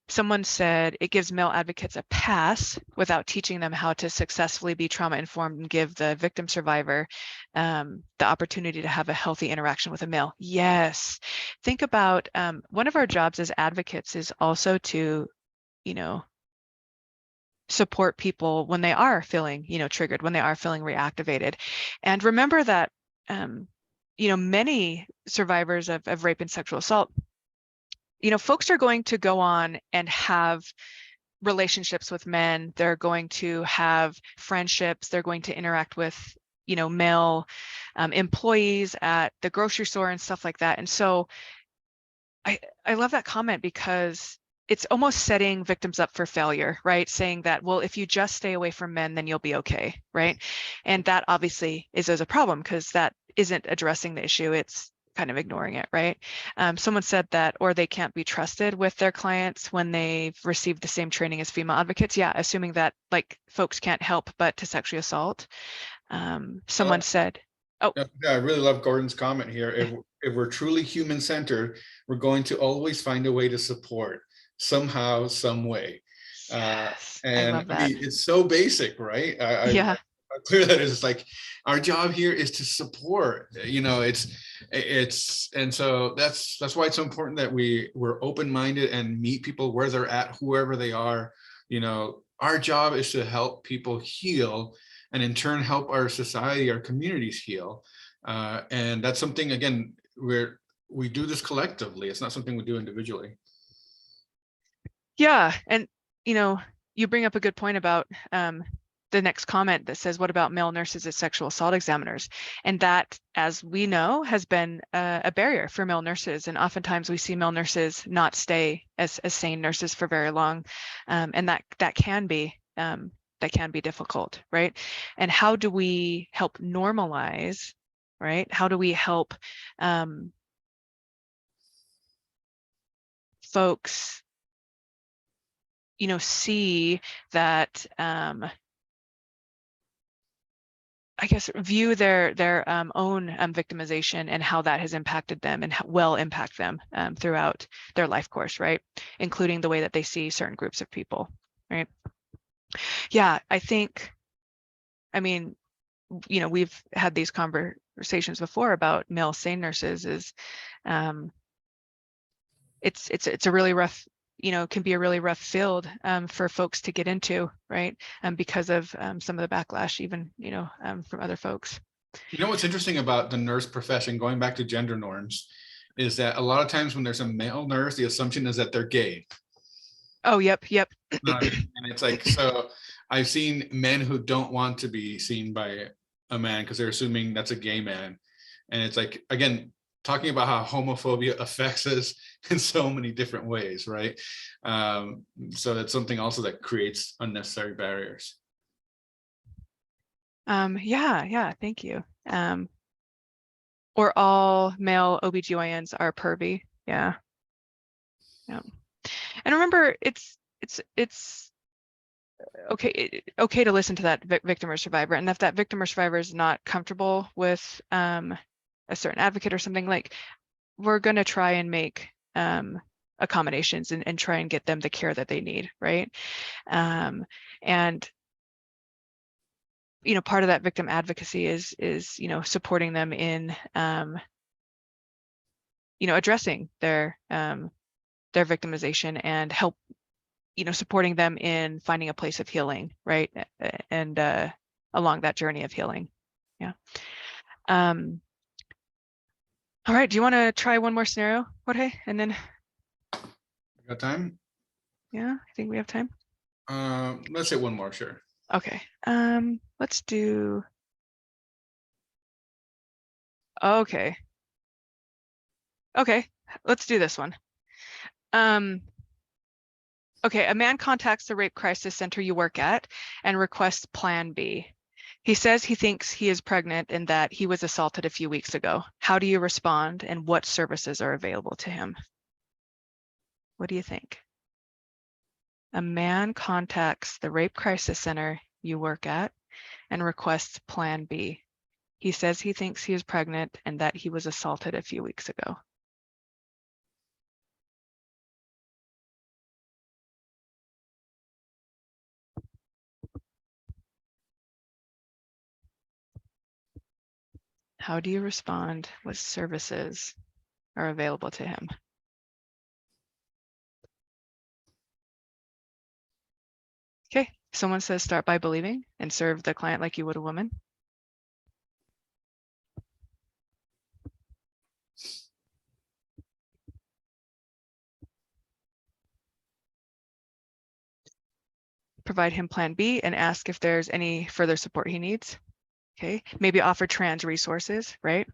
Someone said it gives male advocates a pass without teaching them how to successfully be trauma informed and give the victim survivor the opportunity to have a healthy interaction with a male. Yes. Think about one of our jobs as advocates is also to, you know, support people when they are feeling, you know, triggered, when they are feeling reactivated. And remember that, you know, many survivors of rape and sexual assault, you know, folks are going to go on and have relationships with men. They're going to have friendships. They're going to interact with, you know, male employees at the grocery store and stuff like that. And so I love that comment because it's almost setting victims up for failure, right? Saying that, well, if you just stay away from men, then you'll be okay, right? And that obviously is a problem because that isn't addressing the issue. It's kind of ignoring it, right? Someone said that, or they can't be trusted with their clients when they've received the same training as female advocates. Yeah, assuming that like folks can't help but to sexually assault. Someone said, oh. Yeah, I really love Gordon's comment here. If we're truly human-centered, we're going to always find a way to support somehow, some way. Yes, I And love I that. mean, it's so basic, right? Yeah. I clear that it's like our job here is to support. You know, and so that's why it's so important that we're open-minded and meet people where they're at, whoever they are. You know, our job is to help people heal, and in turn help our society, our communities heal. And that's something, again, we do this collectively. It's not something we do individually. Yeah, and you know, you bring up a good point about the next comment that says, what about male nurses as sexual assault examiners? And that, as we know, has been a barrier for male nurses. And oftentimes we see male nurses not stay as sane nurses for very long. And that can be difficult, right? And how do we help normalize, right? How do we help folks, you know, see that I guess view their own victimization and how that has impacted them and will impact them throughout their life course, right? Including the way that they see certain groups of people, right? Yeah, I think, I mean, you know, we've had these conversations before about male sane nurses is it's a really rough, you know, can be a really rough field for folks to get into, right? Because of some of the backlash, even, you know, from other folks. You know what's interesting about the nurse profession, going back to gender norms, is that a lot of times when there's a male nurse, the assumption is that they're gay. Oh, yep. And it's like, so I've seen men who don't want to be seen by a man because they're assuming that's a gay man. And it's like, again, talking about how homophobia affects us in so many different ways, right? So that's something also that creates unnecessary barriers. Yeah, thank you. Or all male OBGYNs are pervy. Yeah. And remember, it's okay to listen to that victim or survivor, and if that victim or survivor is not comfortable with a certain advocate or something, like, we're going to try and make accommodations and try and get them the care that they need, right? And you know, part of that victim advocacy is you know, supporting them in you know, addressing their victimization and help, you know, supporting them in finding a place of healing, right? And along that journey of healing. Yeah. All right, do you want to try one more scenario, Jorge? And then You got time? yeah, I think we have time. Let's hit one more, sure. Okay. Let's do Okay. Okay, let's do this one. Okay, a man contacts the rape crisis center you work at and requests Plan B. He says he thinks he is pregnant and that he was assaulted a few weeks ago. How do you respond and what services are available to him? What do you think? A man contacts the rape crisis center you work at and requests Plan B. He says he thinks he is pregnant and that he was assaulted a few weeks ago. How do you respond? What services are available to him? Okay, someone says start by believing and serve the client like you would a woman. Provide him Plan B and ask if there's any further support he needs. Okay, maybe offer trans resources, right?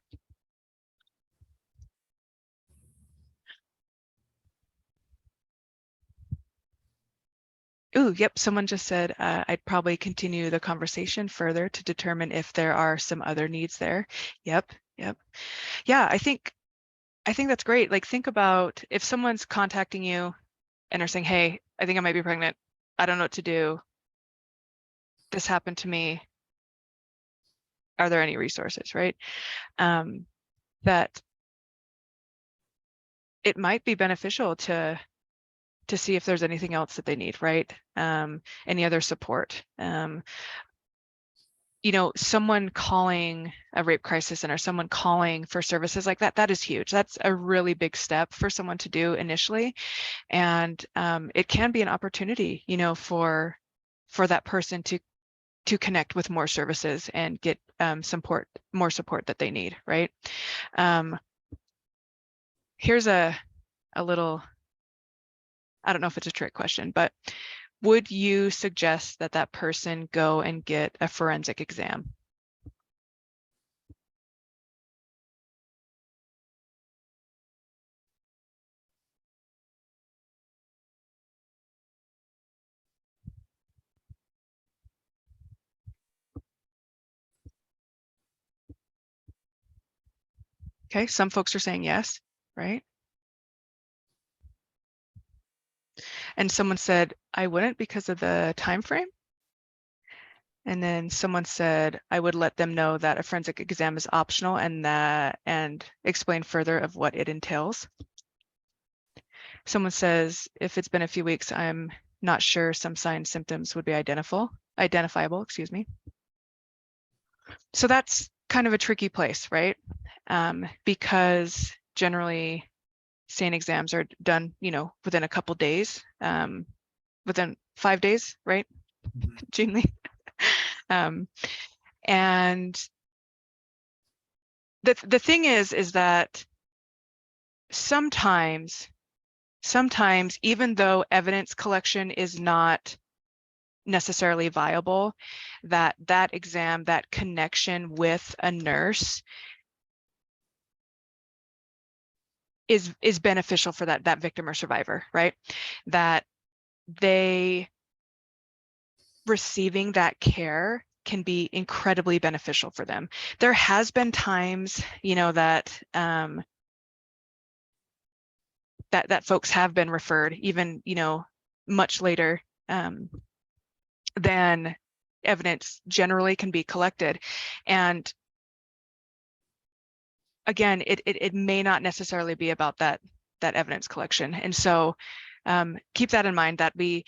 Ooh, yep, someone just said I'd probably continue the conversation further to determine if there are some other needs there. Yep, yep. Yeah, I think that's great. Like, think about if someone's contacting you and are saying, hey, I think I might be pregnant. I don't know what to do. This happened to me. Are there any resources, right? That it might be beneficial to see if there's anything else that they need, right? Any other support. You know, someone calling a rape crisis center, someone calling for services like that, that is huge. That's a really big step for someone to do initially. And it can be an opportunity, you know, for that person to connect with more services and get more support that they need, right? Here's a little, I don't know if it's a trick question, but would you suggest that that person go and get a forensic exam? Okay, some folks are saying yes, right? And someone said, I wouldn't because of the time frame. And then someone said, I would let them know that a forensic exam is optional and explain further of what it entails. Someone says, if it's been a few weeks, I'm not sure some signs, symptoms would be identifiable, excuse me. So that's kind of a tricky place, right? Because generally SANE exams are done, you know, within a couple days, within 5 days, right? Jean Lee. And the thing is that sometimes even though evidence collection is not necessarily viable, that exam, that connection with a nurse is beneficial for that victim or survivor, right? That they receiving that care can be incredibly beneficial for them. There has been times, you know, that that folks have been referred, even, you know, much later than evidence generally can be collected. And again, it may not necessarily be about that evidence collection. And so keep that in mind, that we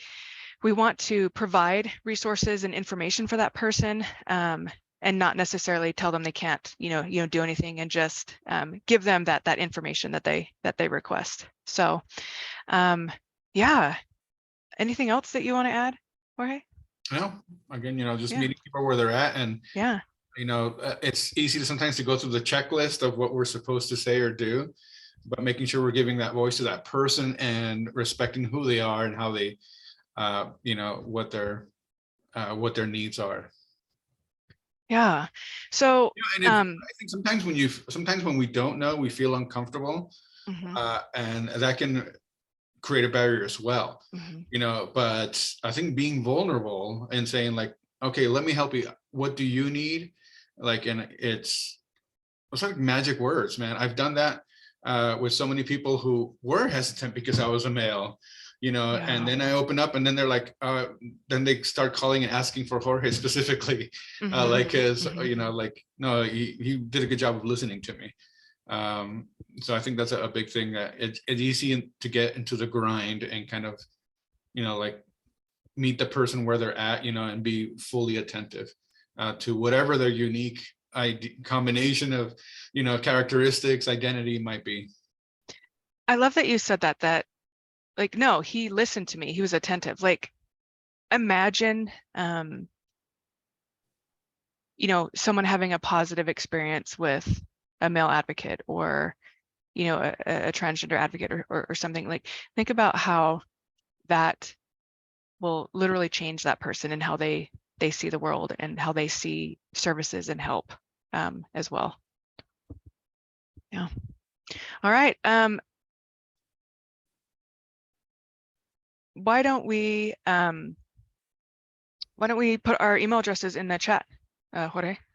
want to provide resources and information for that person, and not necessarily tell them they can't, you know, do anything, and just give them that information that they request. So, yeah. Anything else that you want to add, Jorge? No, again, you know, just Yeah. meeting people where they're at, and Yeah. you know, it's easy to sometimes to go through the checklist of what we're supposed to say or do, but making sure we're giving that voice to that person and respecting who they are and how they, you know, what their needs are. Yeah. So, And I think sometimes when we don't know, we feel uncomfortable, mhm, and that can create a barrier as well. mhm. But I think being vulnerable and saying like, okay, let me help you. What do you need? Like, and it's like magic words, man. I've done that with so many people who were hesitant because I was a male, and Yeah. then I open up and then they're like, then they start calling and asking for Jorge specifically, Mhm, like, cause mhm. like, no, he did a good job of listening to me. Um, so I think that's a big thing, that it's easy to get into the grind and kind of, like meet the person where they're at, and be fully attentive to whatever their unique combination of, characteristics, identity might be. I love that you said that like, no, he listened to me. He was attentive. Like, imagine, someone having a positive experience with a male advocate, or, a transgender advocate, or something. Like, think about how that will literally change that person and how they see the world and how they see services and help, as well. Yeah. All right. Why don't we put our email addresses in the chat, Jorge?